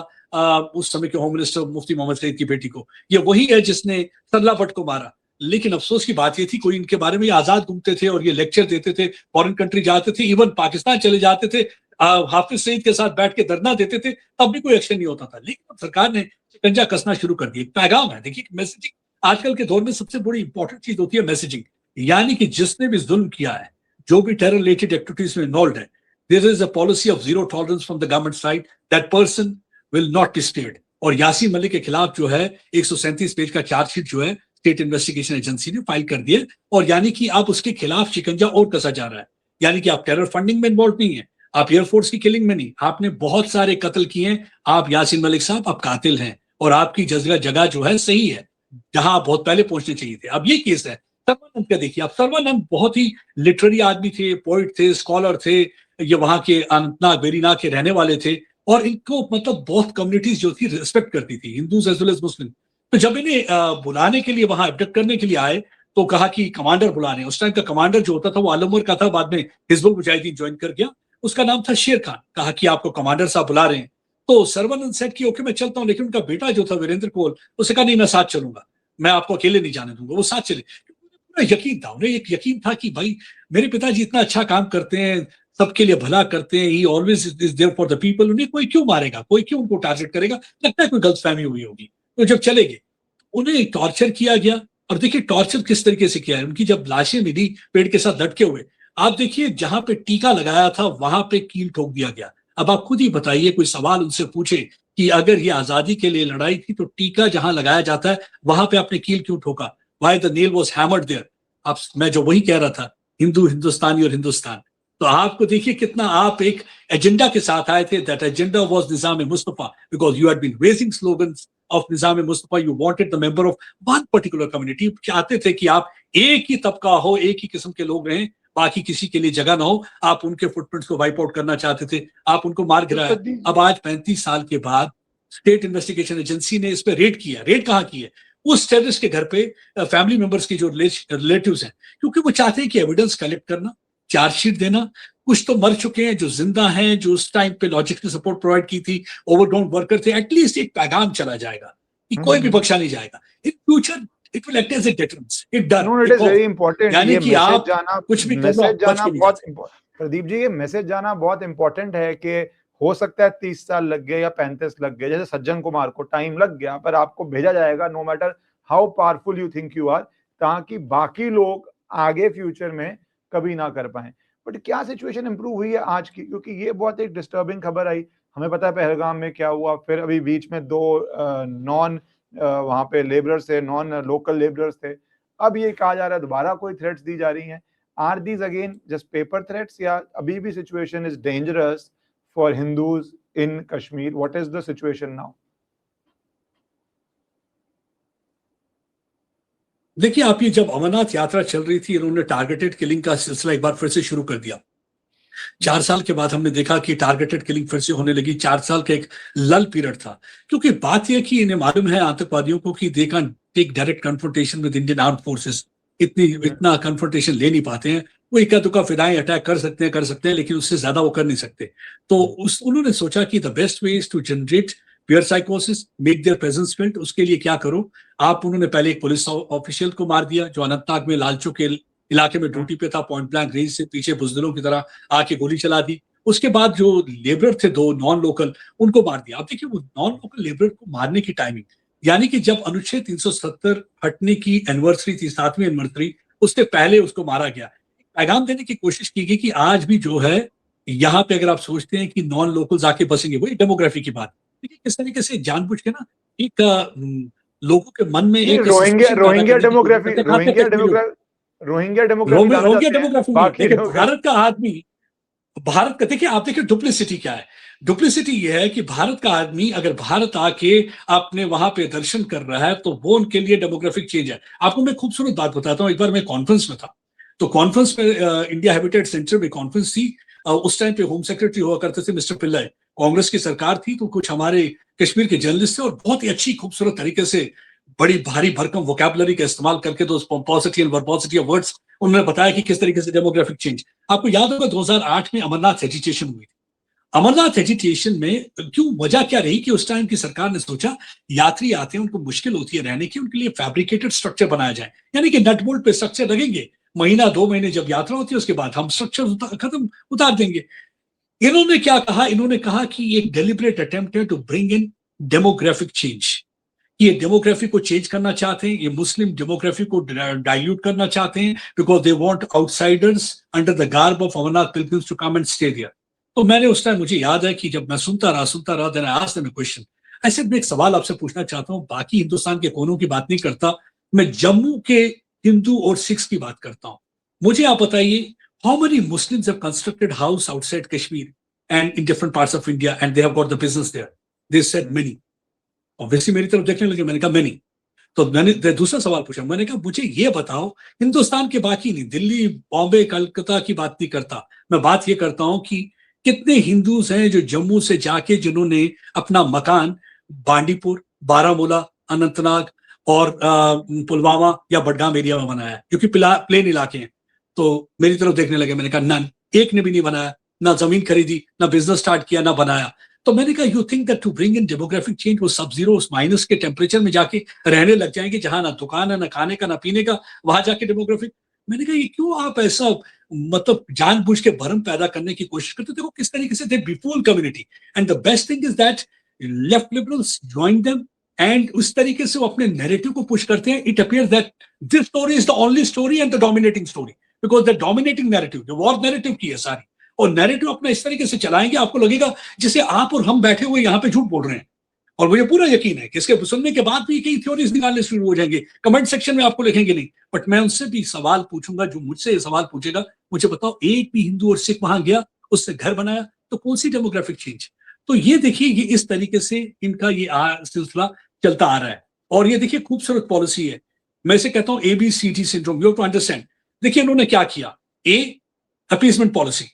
उस समय के होम मिनिस्टर मुफ्ती मोहम्मद सईद की बेटी को। ये वही है जिसने सरला भट्ट को मारा। लेकिन अफसोस की बात ये थी, कोई इनके बारे में आजाद घूमते थे और ये लेक्चर देते थे, फॉरेन कंट्री जाते थे, इवन पाकिस्तान चले जाते थे, हाफिज सईद के साथ बैठ के धरना देते थे, तब भी कोई एक्शन नहीं होता था। लेकिन अब सरकार ने शिकंजा कसना शुरू कर दिया। पैगाम है, देखिए मैसेजिंग आजकल के दौर में सबसे बड़ी इंपॉर्टेंट चीज होती है मैसेजिंग। यानी कि जिसने भी जुल्म किया है, जो भी टेरर रिलेटेड एक्टिविटीज में इन्वॉल्व है, there is a policy of zero tolerance from the government side, that person will not be spared. और यासीन मलिक के खिलाफ जो है 137 पेज का चार्जशीट जो है स्टेट इन्वेस्टिगेशन एजेंसी ने फाइल कर दिया, और यानी कि आप उसके खिलाफ शिकंजा और कसा जा रहा है। यानी कि आप टेरर फंडिंग में इन्वॉल्व नहीं है, आप एयरफोर्स की किलिंग में नहीं, आपने बहुत सारे कत्ल किए हैं, आप यासीन मलिक साहब आप कातिल हैं, और आपकी जगह जो है सही है, जहां आप बहुत पहले पहुंचने चाहिए थे। अब ये केस है सर्वानंद का। देखिए, आप सर्वानंद बहुत ही लिटरेरी आदमी थे, पोइट थे, स्कॉलर थे, ये वहां के अनंतनाग वेरीनाग के रहने वाले थे, और इनको मतलब बहुत कम्युनिटीज जो थी रिस्पेक्ट करती थी, हिंदूज एज वेल एज मुस्लिम। तो जब इन्हें बुलाने के लिए वहां एब्डक्ट करने के लिए आए, तो कहा कि कमांडर बुलाने। उस टाइम का कमांडर जो होता था वो आलमवर का था, बाद में हिजबुल मुजाहिदीन ज्वाइन कर गया, उसका नाम था शेर खान। कहा कि आपको कमांडर साहब बुला रहे हैं। तो सर्वानंद सेट कि ओके मैं चलता हूं, लेकिन उनका बेटा जो था वीरेंद्र कोल, उसने कहा नहीं मैं साथ चलूंगा, मैं आपको अकेले नहीं जाने दूंगा। वो साथ चले। पूरा यकीन था उन्हें, एक यकीन था कि भाई मेरे पिताजी इतना अच्छा काम करते हैं, सबके लिए भला करते हैं, he always is there for the people, उन्हें कोई क्यों मारेगा, कोई क्यों उनको टारगेट करेगा, लगता है कोई गलतफहमी हुई होगी। तो जब चले गए, उन्हें टॉर्चर किया गया। और देखिए टॉर्चर किस तरीके से किया है, उनकी जब लाशें मिली पेड़ के साथ लटके हुए, आप देखिए जहां पे टीका लगाया था वहां पे कील ठोक दिया गया। अब आप खुद ही बताइए, कोई सवाल उनसे पूछे कि अगर ये आजादी के लिए लड़ाई थी तो टीका जहां लगाया जाता है वहां पे आपने कील क्यों ठोका, why the nail was hammered there. अब मैं जो वही कह रहा था, हिंदू, हिंदुस्तानी और हिंदुस्तान। तो आपको देखिए कितना आप एक एजेंडा के साथ आए थे, that agenda was Nizam Mustafa, because you had been raising slogans of Nizam Mustafa, you wanted the member of one particular community. चाहते थे कि आप एक ही तबका हो, एक ही किस्म के लोग रहें, बाकी किसी के लिए जगह ना हो। आप उनके फुटप्रिंट्स को वाइप आउट करना चाहते थे, आप उनको मार गिराया। अब आज 35 साल के बाद स्टेट इन्वेस्टिगेशन एजेंसी ने इस पे रेड किया। रेड कहाँ की है? उस टेररिस्ट के घर पे फैमिली मेंबर्स के जो रिलेटिव्स हैं, क्योंकि वो चाहते हैं कि एविडेंस कलेक्ट करना, चार्जशीट देना। कुछ तो मर चुके हैं, जो जिंदा हैं, जो उस टाइम पे लॉजिस्टिक सपोर्ट प्रोवाइड की थी, ओवरग्राउंड वर्कर थे, एटलीस्ट एक पैगाम चला जाएगा कि कोई भी बख्शा नहीं जाएगा। In future it will act as a deterrence, एक डर, नो, इट एक इज वेरी खौफ, इंपॉर्टेंट। यानी ये कि मैसेज आप जाना, कुछ भी कर लो, मैसेज आप बच जाना के नहीं जा बहुत सकते। प्रदीप जी, ये मैसेज जाना बहुत इंपॉर्टेंट है कि हो सकता है 30 साल लग गए या 35 लग गए, जैसे सज्जन कुमार को टाइम लग गया, पर आपको भेजा जाएगा no matter how powerful you think you are, ताकि बाकी लोग आगे फ्यूचर में कभी ना कर पाए। बट क्या सिचुएशन इंप्रूव हुई है आज की? क्योंकि ये बहुत एक डिस्टर्बिंग खबर आई। हमें पता है पहलगाम में क्या हुआ, फिर अभी बीच में 2 नॉन वहां पे लेबरर्स थे, नॉन लोकल लेबरर्स थे। अब ये कहा जा रहा है दोबारा कोई थ्रेट्स दी जा रही हैं। Are these again just paper threats, या अभी भी situation is dangerous for Hindus in Kashmir? What is the situation now? देखिए, आप ये जब अमरनाथ यात्रा चल रही थी, इन्होंने टारगेटेड किलिंग का सिलसिला एक बार फिर से शुरू कर दिया। 4 साल के बाद हमने देखा कि टारगेटेड किलिंग फिर से होने लगी। 4 साल का एक लल पीरियड था, क्योंकि बात यह कि इन्हें मालूम है आतंकवादियों को कि they can take direct confrontation with Indian armed forces. इतना कन्फ्रंटेशन ले नहीं पाते हैं। वो इक्का दुक्का फिदाएं अटैक कर सकते हैं, लेकिन उससे ज्यादा वो कर नहीं सकते। तो उन्होंने सोचा कि the best way is to generate fear साइकोसिस, मेक देयर प्रेजेंस फेल्ट। उसके लिए क्या करो आप? उन्होंने पहले एक पुलिस ऑफिशियल को मार दिया जो अनंतनाग में लालचो के इलाके में ड्यूटी पे था। पॉइंट ब्लैंक रेंज से पीछे बुजदिलों की तरह आके गोली चला दी। उसके बाद जो लेबर थे 2 नॉन लोकल, उनको मार दिया। अब देखिए, वो नॉन लोकल लेबर को मारने की टाइमिंग, यानी कि जब अनुच्छेद 370 हटने की एनिवर्सरी थी, 7वीं एनिवर्सरी, उससे पहले उसको मारा गया। पैगाम देने की कोशिश की गई कि आज भी जो है यहाँ पे, अगर आप सोचते हैं कि नॉन लोकल्स आके बसेंगे, वही डेमोग्राफी की बात। देखिए किस तरीके से जानबूझ के ना एक लोगों के मन में एक रोहिंग्या सस्पिशन पैदा रोहिंग्या करने की कोशिश डेमोग्राफी, करते हैं, खास करके कई लोग। रोहिंग्या डेमोग्राफी लाना रोहिंग्या चाहते हैं डेमोग्राफी नहीं, बाकी देखिए लोग। भारत का आदमी, भारत का देखिए, आप देखिए डुप्लिसिटी क्या है। डुप्लिसिटी ये है कि भारत का आदमी अगर भारत आके अपने वहां पे दर्शन कर रहा है, तो वो उनके लिए डेमोग्राफिक चेंज है। आपको मैं खूबसूरत बात बताता हूँ। एक बार मैं कॉन्फ्रेंस में था, तो कॉन्फ्रेंस में इंडिया हैबिटेट सेंटर में कॉन्फ्रेंस थी। उस टाइम पे होम सेक्रेटरी हुआ करते थे मिस्टर पिल्लाई। कांग्रेस की सरकार थी, तो कुछ हमारे कश्मीर के जर्नलिस्ट थे और बहुत ही अच्छी खूबसूरत तरीके से बड़ी भारी भरकम वोकैबुलरी का इस्तेमाल करके दोस्त पोम्पोसिटी एंड वर्बोसिटी ऑफ वर्ड्स, उन्होंने बताया कि किस तरीके से डेमोग्राफिक चेंज। आपको याद होगा 2008 में अमरनाथ एजिटेशन हुई थी। अमरनाथ एजिटेशन में क्यों, वजह क्या रही कि उस टाइम की सरकार ने सोचा यात्री आते हैं, उनको मुश्किल होती है रहने की, उनके लिए फैब्रिकेटेड स्ट्रक्चर बनाया जाए, यानी कि नट बोल्ट पे स्ट्रक्चर लगेंगे। महीना 2 महीने जब यात्रा होती है, उसके बाद हम स्ट्रक्चर खत्म उतार देंगे। इन्होंने क्या कहा? इन्होंने कहा कि ये डेलिबरेट अटेम्प्ट है to bring in demographic change. ये डेमोग्राफी को चेंज करना चाहते हैं, ये मुस्लिम डेमोग्राफी को डाइल्यूट करना चाहते हैं, because they want outsiders under the garb of Amarnath pilgrims to come and stay there. तो मैंने उस टाइम, मुझे याद है कि जब मैं सुनता रहा, then I asked them a question. ऐसे मैं एक सवाल आपसे पूछना चाहता हूं, बाकी हिंदुस्तान के कोनों की बात नहीं करता, मैं जम्मू के हिंदू और सिख्स की बात करता हूं। मुझे आप बताइए, how many Muslims have constructed house outside Kashmir and in different parts of India and they have got the business there? They said many. Obviously मेरी तरफ देखने लगे, मैंने कहा मेनी। तो मैंने दूसरा सवाल पूछा, मैंने कहा मुझे ये बताओ, हिंदुस्तान के बाकी नहीं, दिल्ली, बॉम्बे, कलकत्ता की बात नहीं करता, मैं बात ये करता हूं कि कितने हिंदूज हैं जो जम्मू से जाके, जिन्होंने अपना मकान बांडीपुर, बारामूला, अनंतनाग और पुलवामा या बडगाम एरिया में बनाया है, जो कि प्लेन इलाके हैं। तो मेरी तरफ देखने लगे, मैंने कहा नन, एक ने भी नहीं बनाया, ना जमीन खरीदी, ना बिजनेस स्टार्ट किया, ना बनाया। तो मैंने कहा you think that to bring in demographic change, वो सब जीरो, उस माइनस के टेम्परेचर में जाके रहने लग जाएंगे, जहां ना दुकान है, ना खाने का, ना पीने का, वहां जाके डेमोग्राफिक? मैंने कहा ये क्यों आप ऐसा, मतलब जानबूझ के भरम पैदा करने की कोशिश करते? देखो किस तरीके से they befool community, and the best thing is that left liberals join them, and उस तरीके से वो अपने नैरेटिव को पुश करते हैं। It appears that this story is the only story and the dominating story, because the dominating narrative, जो war narrative की है सारी, और नैरेटिव अपना इस तरीके से चलाएंगे, आपको लगेगा जैसे आप और हम बैठे हुए यहाँ पे झूठ बोल रहे हैं। और मुझे पूरा यकीन है कि इसके सुनने के बाद भी कई थ्योरीज निकालने शुरू हो जाएंगे, कमेंट सेक्शन में आपको लिखेंगे नहीं। बट मैं उनसे भी सवाल पूछूंगा, जो मुझसे सवाल पूछेगा, मुझे बताओ एक भी हिंदू और सिख वहां गया, उससे घर बनाया, तो कौन सी डेमोग्राफिक चेंज? तो ये देखिए, ये इस तरीके से इनका ये सिलसिला चलता आ रहा है। और ये देखिए खूबसूरत पॉलिसी है। मैं इसे कहता हूं ABCD syndrome, you have to understand. देखिए इन्होंने क्या किया, अपीसमेंट पॉलिसी।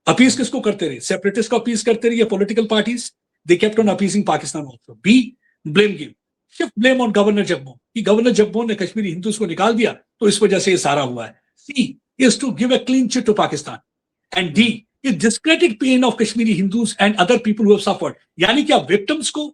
अपीस किसको करते रहे? सेपरेटिस्ट को अपीस करते रहे, political parties, They kept on appeasing Pakistan also. B, blame game. Shift blame on Governor Jagmohan कि गवर्नर जगमोहन ने कश्मीरी हिंदूज को निकाल दिया तो इस वजह से ये सारा हुआ है. C is to give a clean chit to Pakistan. And D is discredit pain of Kashmiri Hindus and other people who have suffered. यानी कि आप विक्टिम्स को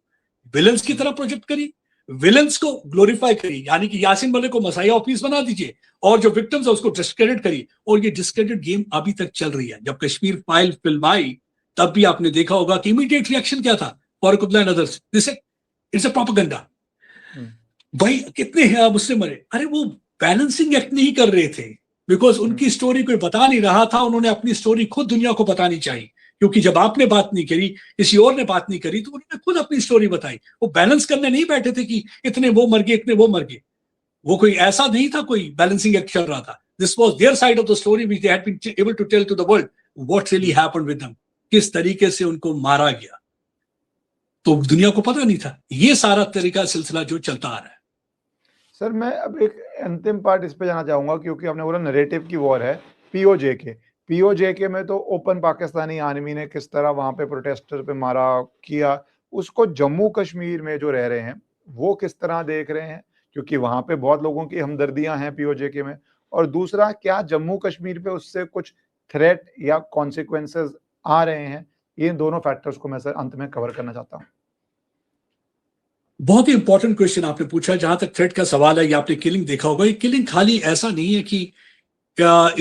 विलन्स की तरह प्रोजेक्ट करिए, विलन्स को ग्लोरीफाई करिए, यानी कि यासीन मलिक को मसाया ऑफिस बना दीजिए और जो विक्टिम्स है उसको डिस्क्रेडिट करिए. और ये डिस्क्रेडिट गेम अभी तक चल रही है. जब कश्मीर फाइल फिल्म आई तब भी आपने देखा होगा कि इमीडिएट रिएक्शन क्या था Farooq Abdullah and others. This it's a propaganda. भाई कितने हैं आप उससे मरे. अरे वो बैलेंसिंग एक्ट नहीं कर रहे थे बिकॉज उनकी स्टोरी कोई बता नहीं रहा था. उन्होंने अपनी स्टोरी खुद दुनिया को बतानी चाहिए क्योंकि जब आपने बात नहीं करी, किसी और ने बात नहीं करी, तो उन्होंने खुद अपनी स्टोरी बताई. वो बैलेंस करने नहीं बैठे थे कि इतने वो मर गए, इतने वो मर गए. वो कोई ऐसा नहीं था कोई बैलेंसिंग एक्ट चल रहा था. This was their side of the story which they had been able to tell to the world what really happened with them. किस तरीके से उनको मारा गया तो दुनिया को पता नहीं था. ये सारा तरीका सिलसिला जो चलता आ रहा है. सर मैं अब एक अंतिम पार्ट इस पे जाना चाहूंगा क्योंकि आपने बोला नरेटिव की वॉर है. पीओजे में तो ओपन पाकिस्तानी आर्मी ने किस तरह वहां पे प्रोटेस्टर पे मारा किया, उसको जम्मू कश्मीर में जो रह रहे हैं वो किस तरह देख रहे हैं, क्योंकि वहां पे बहुत लोगों की हमदर्दियां हैं पीओजे में. और दूसरा, क्या जम्मू कश्मीर पे उससे कुछ थ्रेट या कॉन्सिक्वेंसेस आ रहे हैं. ये दोनों फैक्टर्स को मैं सर अंत में कवर करना चाहता हूँ. बहुत ही इंपॉर्टेंट क्वेश्चन आपने पूछा. जहां तक थ्रेट का सवाल है, ये आपने किलिंग देखा होगा. ये किलिंग खाली ऐसा नहीं है कि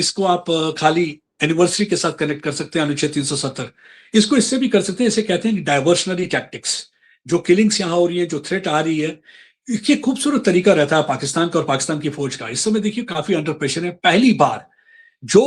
इसको आप खाली एनिवर्सरी के साथ कनेक्ट कर सकते हैं अनुच्छेद 370. इसको इससे भी कर सकते हैं. इसे कहते हैं डाइवर्शनरी टैक्टिक्स. जो किलिंग्स यहाँ हो रही है, जो थ्रेट आ रही है, ये खूबसूरत तरीका रहता है पाकिस्तान का और पाकिस्तान की फौज का. इस समय देखिए काफी अंडर प्रेशर है. पहली बार जो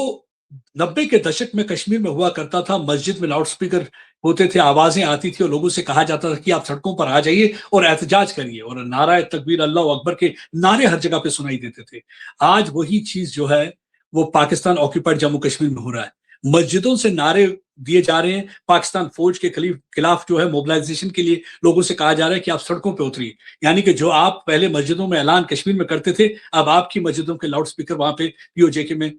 90 के दशक में कश्मीर में हुआ करता था, मस्जिद में लाउड स्पीकर होते थे, आवाजें आती थी और लोगों से कहा जाता था कि आप सड़कों पर आ जाइए और एहतजाज करिए, और नारा तकबीर अल्लाह अकबर के नारे हर जगह पे सुनाई देते थे. आज वही चीज जो है वो पाकिस्तान ऑक्यूपाइड जम्मू कश्मीर में हो रहा है. मस्जिदों से नारे दिए जा रहे हैं. पाकिस्तान फौज के खिलाफ जो है मोबिलाइजेशन के लिए लोगों से कहा जा रहा है कि आप सड़कों पे उतरिए. यानी कि जो आप पहले मस्जिदों में ऐलान कश्मीर में करते थे, अब आपकी मस्जिदों के लाउड स्पीकर वहां पे पीओजे में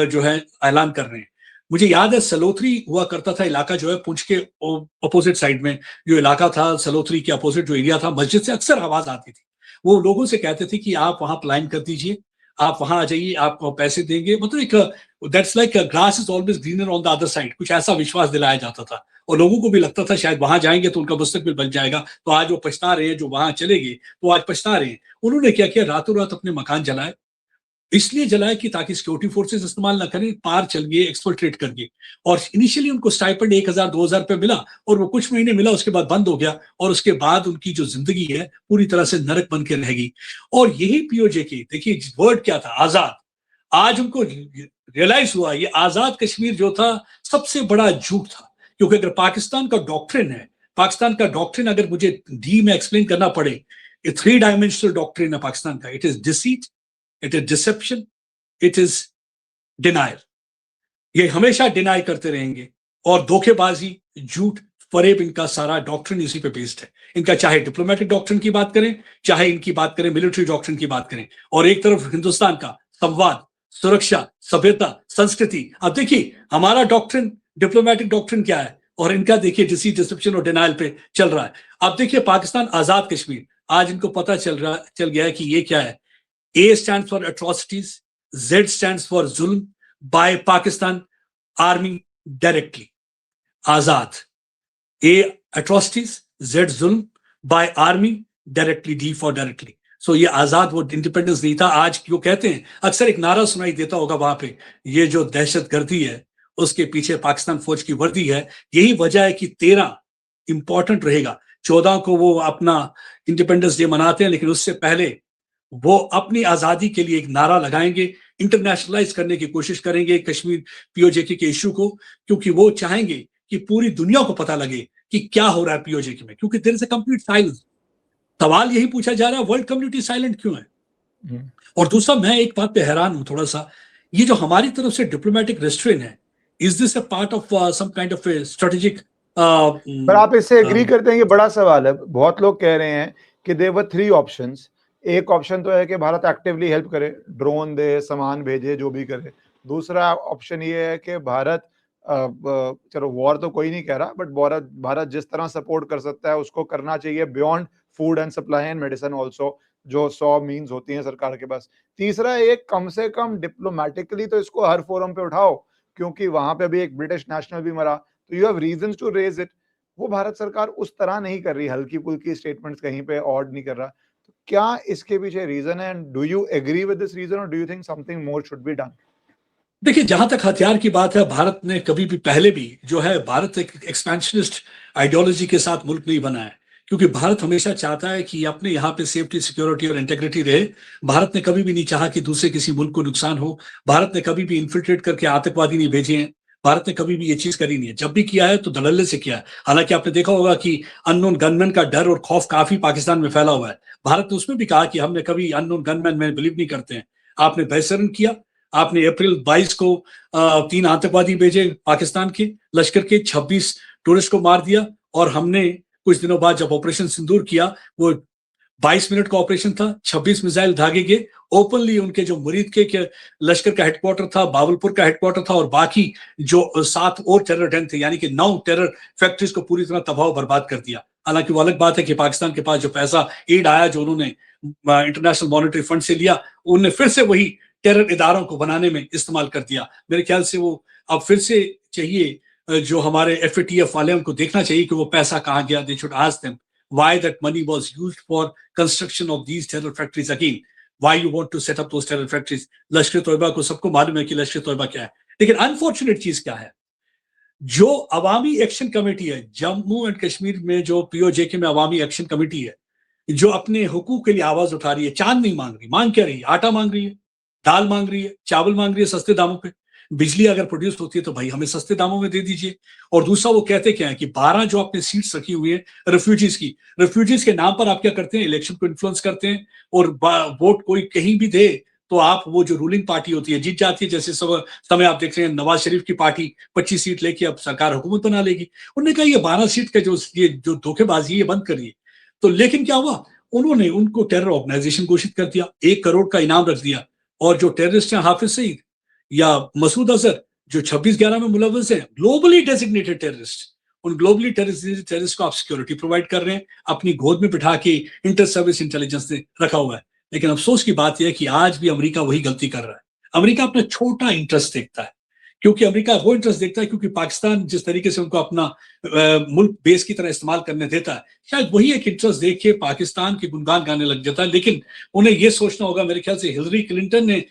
जो है ऐलान कर रहे हैं. मुझे याद है सलोथरी हुआ करता था इलाका जो है पुंछ के अपोजिट साइड में जो इलाका था, सलोथरी के अपोजिट जो एरिया था, मस्जिद से अक्सर आवाज आती थी. वो लोगों से कहते थे कि आप वहां प्लान कर दीजिए, आप वहां आ जाइए, आपको पैसे देंगे. मतलब एक that's like grass is always greener on the other side. कुछ ऐसा विश्वास दिलाया जाता था और लोगों को भी लगता था शायद वहां जाएंगे तो उनका मुस्तकबिल बन जाएगा. तो आज वो पछता रहे हैं, जो वहां चले गए तो आज पछता रहे हैं. उन्होंने क्या किया, रातों रात अपने मकान जलाए. इसलिए जलाए कि ताकि सिक्योरिटी फोर्सेस इस्तेमाल ना करें, पार चल गए एक्सफिल्ट्रेट करके. और इनिशियली उनको स्टाइपेंड 1000-2000 रुपए मिला और वो कुछ महीने मिला, उसके बाद बंद हो गया. और उसके बाद उनकी जो जिंदगी है पूरी तरह से नरक बन के रहेगी. और यही पीओजे की देखिए वर्ड क्या था, आजाद. आज उनको रियलाइज हुआ ये आजाद कश्मीर जो था सबसे बड़ा झूठ था. क्योंकि अगर पाकिस्तान का डॉक्ट्रिन है, पाकिस्तान का डॉक्ट्रिन अगर मुझे डी में एक्सप्लेन करना पड़े, ये 3 डायमेंशनल डॉक्ट्रिन है पाकिस्तान का. It is deceit, it is deception, it is denial. ये हमेशा डिनाई करते रहेंगे और धोखेबाजी, झूठ, फरेब, इनका सारा डॉक्ट्रिन इसी पे बेस्ड है. इनका चाहे डिप्लोमेटिक डॉक्ट्रिन की बात करें, चाहे इनकी बात करें मिलिट्री डॉक्ट्रिन की बात करें. और एक तरफ हिंदुस्तान का संवाद, सुरक्षा, सभ्यता, संस्कृति. अब देखिए हमारा डॉक्ट्रिन, डिप्लोमेटिक डॉक्ट्रिन क्या है और इनका देखिए डिसीट, डिसेप्शन और डिनायल पे चल रहा है. अब देखिए पाकिस्तान आजाद कश्मीर, आज इनको पता चल गया है कि ये क्या है. A stands for atrocities, Z stands for zulm by Pakistan Army directly. Azad. A atrocities, Z zulm by Army directly, D for directly. So ये आजाद वो इंडिपेंडेंस नहीं था. आज क्यों कहते हैं, अक्सर एक नारा सुनाई देता होगा वहां पे, ये जो दहशतगर्दी है उसके पीछे पाकिस्तान फौज की वर्दी है. यही वजह है कि 13 इंपॉर्टेंट रहेगा. 14 को वो अपना इंडिपेंडेंस डे मनाते हैं, लेकिन उससे पहले वो अपनी आजादी के लिए एक नारा लगाएंगे, इंटरनेशनलाइज करने की कोशिश करेंगे कश्मीर पीओजे के इशू को, क्योंकि वो चाहेंगे कि पूरी दुनिया को पता लगे कि क्या हो रहा है पीओजे में. क्योंकि there is a complete silence. सवाल यही पूछा जा रहा है, वर्ल्ड कम्युनिटी साइलेंट क्यों है. और दूसरा, मैं एक बात पे हैरान हूं थोड़ा सा, ये जो हमारी तरफ से डिप्लोमेटिक रेस्ट्रेन है, is this a part of some kind of a strategic. पर आप इससे एग्री करते हैं? ये बड़ा सवाल है. बहुत लोग कह रहे हैं कि देयर वर 3 ऑप्शंस. एक ऑप्शन तो है कि भारत एक्टिवली हेल्प करे, ड्रोन दे, सामान भेजे, जो भी करे. दूसरा ऑप्शन ये है कि भारत चलो वॉर तो कोई नहीं कह रहा, बट भारत जिस तरह सपोर्ट कर सकता है उसको करना चाहिए, beyond food and supply and medicine also, जो 100 मीन्स होती हैं सरकार के पास। तीसरा, एक कम से कम डिप्लोमेटिकली तो इसको हर फोरम पे उठाओ, क्योंकि वहां पे अभी एक ब्रिटिश नेशनल भी मरा, तो you have reasons to raise it. वो भारत सरकार उस तरह नहीं कर रही, हल्की फुल्की स्टेटमेंट्स कहीं पे ऑड नहीं कर रहा। तो क्या इसके पीछे रीजन है, and do you agree with this reason, और do you think something more should be done? देखिए, जहां तक हथियार की बात है, भारत ने कभी भी पहले भी जो है, भारत एक एक्सपेंशनिस्ट आइडियोलॉजी के साथ मुल्क नहीं बना है, क्योंकि भारत हमेशा चाहता है कि अपने यहाँ पे सेफ्टी, सिक्योरिटी और इंटेग्रिटी रहे। भारत ने कभी भी नहीं चाहा कि दूसरे किसी मुल्क को नुकसान हो। भारत ने कभी भी इन्फिल्ट्रेट करके आतंकवादी नहीं भेजे हैं। भारत ने कभी भी ये चीज करी नहीं है। जब भी किया है तो धड़ल्ले से किया है। हालांकि आपने देखा होगा कि अननोन गनमैन का डर और खौफ काफी पाकिस्तान में फैला हुआ है। भारत ने उसमें भी कहा कि हमने कभी अननोन गनमैन में बिलीव नहीं करते हैं। आपने बेसरन किया। आपने अप्रैल 22 को 3 आतंकवादी भेजे पाकिस्तान के लश्कर के, 26 टूरिस्ट को मार दिया। और हमने कुछ दिनों बाद जब ऑपरेशन सिंदूर किया, वो 22 मिनट का ऑपरेशन था, 26 मिसाइल दागे गए ओपनली। उनके जो मुरीद के लश्कर का हेडक्वार्टर था, बावलपुर का हेडक्वार्टर था, और बाकी जो 7 और टेरर डेन थे, यानी कि 9 टेरर फैक्ट्रीज को पूरी तरह तबाह बर्बाद कर दिया। हालांकि वो अलग बात है कि पाकिस्तान के पास जो पैसा एड आया, जो उन्होंने इंटरनेशनल मॉनेटरी फंड से लिया, उन्होंने फिर से वही टेरर इदारों को बनाने में इस्तेमाल कर दिया। मेरे ख्याल से वो अब फिर से चाहिए, जो हमारे FATF वाले, उनको देखना चाहिए कि वो पैसा कहाँ गया। They should ask them why that money was used for construction of these terror factories again. Why you want to set up those terror factories? लश्कर तोयबा को सबको मालूम है कि लश्कर तोयबा क्या है। लेकिन अनफॉर्चुनेट चीज क्या है, जो अवामी एक्शन कमेटी है जम्मू एंड कश्मीर में, जो POJK में अवामी एक्शन कमेटी है, जो अपने हुकूक के लिए आवाज उठा रही है, चांद नहीं मांग रही। मांग क्या रही है? आटा मांग रही है, दाल मांग रही है, चावल मांग रही है सस्ते दामों पे। बिजली अगर प्रोड्यूस होती है तो भाई हमें सस्ते दामों में दे दीजिए। और दूसरा, वो कहते क्या है कि 12 जो आपने सीट्स रखी हुई है रेफ्यूजीज के नाम पर आप क्या करते हैं? इलेक्शन को इन्फ्लुएंस करते हैं, और वोट कोई कहीं भी दे तो आप, वो जो रूलिंग पार्टी होती है जीत जाती है। जैसे समय आप देख रहे हैं, नवाज शरीफ की पार्टी 25 सीट लेके अब सरकार हुकूमत बना लेगी। उन्होंने कहा ये 12 सीट का ये जो धोखेबाजी ये बंद करिए। तो लेकिन क्या हुआ, उन्होंने उनको टेरर ऑर्गेनाइजेशन घोषित कर दिया, 1 करोड़ का इनाम रख दिया। और जो टेररिस्ट हैं, हाफिज सईद या मसूद अजहर, जो 26/11 में मुलव्वस हैं, ग्लोबली डेजिग्नेटेड टेररिस्ट, उन ग्लोबली टेररिस्ट को आप सिक्योरिटी प्रोवाइड कर रहे हैं, अपनी गोद में बिठा के इंटर सर्विस इंटेलिजेंस ने रखा हुआ है। लेकिन अफसोस की बात यह है कि आज भी अमेरिका वही गलती कर रहा है। अमेरिका अपना छोटा इंटरेस्ट देखता है, क्योंकि अमेरिका वो इंटरेस्ट देखता है क्योंकि पाकिस्तान जिस तरीके से उनको अपना मुल्क बेस की तरह इस्तेमाल करने देता है, शायद वही एक इंटरेस्ट देख के पाकिस्तान के गुणगान गाने लग जाता है। लेकिन उन्हें यह सोचना होगा, मेरे ख्याल से हिलरी क्लिंटन ने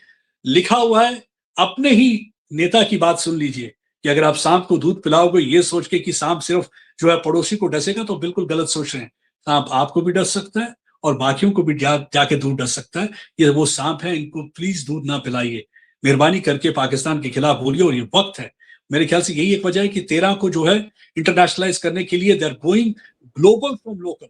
लिखा हुआ है, अपने ही नेता की बात सुन लीजिए, कि अगर आप सांप को दूध पिलाओगे ये सोच के कि सांप सिर्फ जो है पड़ोसी को डसेगा, तो बिल्कुल गलत सोच रहे हैं। सांप आपको भी डस सकता है और बाकियों को भी जाके दूध डस सकता है। ये वो सांप है, इनको प्लीज दूध ना पिलाइए, मेहरबानी करके पाकिस्तान के खिलाफ बोलिए। और ये वक्त है, मेरे ख्याल से यही एक वजह है कि 13 को जो है इंटरनेशनलाइज करने के लिए they are going global from local.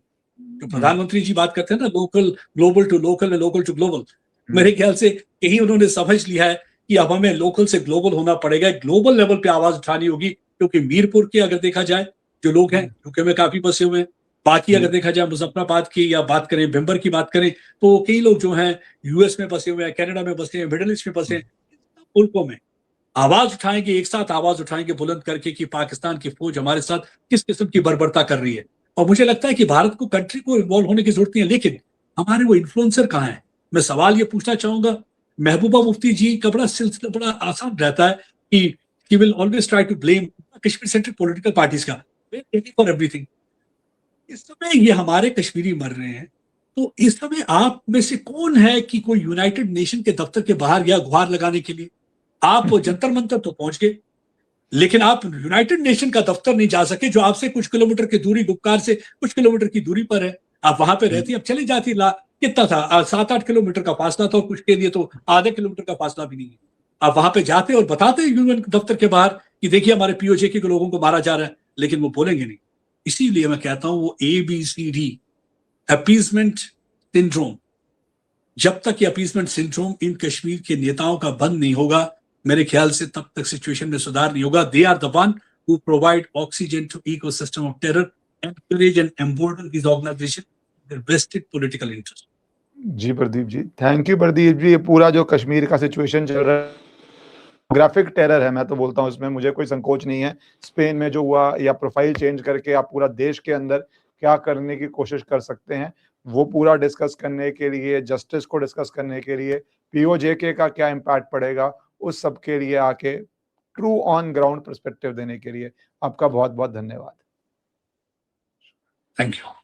जो प्रधानमंत्री जी बात करते हैं ना, local, global to local, local to global, मेरे ख्याल से यही उन्होंने समझ लिया है कि अब हमें लोकल से ग्लोबल होना पड़ेगा, ग्लोबल लेवल पे आवाज उठानी होगी। क्योंकि मीरपुर के अगर देखा जाए, जो लोग हैं यूके में काफी बसे हुए हैं, बाकी अगर देखा जाए मुजफ्फराबाद की, या बात करें भिंबर की बात करें, तो कई लोग जो हैं US में बसे हुए हैं, कनाडा में बसे हैं, मिडिल ईस्ट में बसे हैं। मुल्कों में आवाज उठाएंगे, एक साथ आवाज उठाएंगे बुलंद करके कि पाकिस्तान की फौज हमारे साथ किस किस्म की बर्बरता कर रही है। और मुझे लगता है कि भारत को, कंट्री को इन्वॉल्व होने की जरूरत नहीं है, लेकिन हमारे वो इन्फ्लुएंसर कहाँ हैं? मैं सवाल ये पूछना चाहूंगा। महबूबा मुफ्ती जी का बड़ा सिलसिला बड़ा आसान रहता है कि he will always try to blame Kashmir centric political parties का फॉर एवरीथिंग। इस समय ये हमारे कश्मीरी मर रहे हैं, तो इस समय आप में से कौन है कि कोई यूनाइटेड नेशन के दफ्तर के बाहर गया गुहार लगाने के लिए? आप जंतर मंतर तो पहुंच गए, लेकिन आप यूनाइटेड नेशन का दफ्तर नहीं जा सके, जो आपसे कुछ किलोमीटर की दूरी, गुपकार से कुछ किलोमीटर की दूरी पर है। आप वहां पे रहती, अब चली जाती, कितना था, 7-8 किलोमीटर का फासला था, और कुछ के लिए तो आधे किलोमीटर का फासला भी नहीं है। आप वहां पे जाते और बताते यूएन दफ्तर के बाहर कि देखिए हमारे POJK के लोगों को मारा जा रहा है, लेकिन वो बोलेंगे नहीं। इसीलिए मैं कहता हूं, वो ABCD अपीजमेंट सिंड्रोम, जब तक ये अपीजमेंट सिंड्रोम इन कश्मीर के नेताओं का बंद नहीं होगा, मेरे ख्याल से तब तक सिचुएशन में सुधार नहीं होगा। They are the one who provide oxygen to ecosystem of terror, encourage and embolden these organizations their vested political interest. जी प्रदीप जी, थैंक यू प्रदीप जी। ये पूरा जो कश्मीर का सिचुएशन चल रहा है, ग्राफिक टेरर है, मैं तो बोलता हूँ इसमें, मुझे कोई संकोच नहीं है। स्पेन में जो हुआ, या प्रोफाइल चेंज करके आप पूरा देश के अंदर क्या करने की कोशिश कर सकते हैं, वो पूरा डिस्कस करने के लिए, जस्टिस को डिस्कस करने के लिए, पीओजेके का क्या इम्पैक्ट पड़ेगा, उस सब के लिए आके ट्रू ऑन ग्राउंड पर्सपेक्टिव देने के लिए आपका बहुत-बहुत धन्यवाद। Thank you.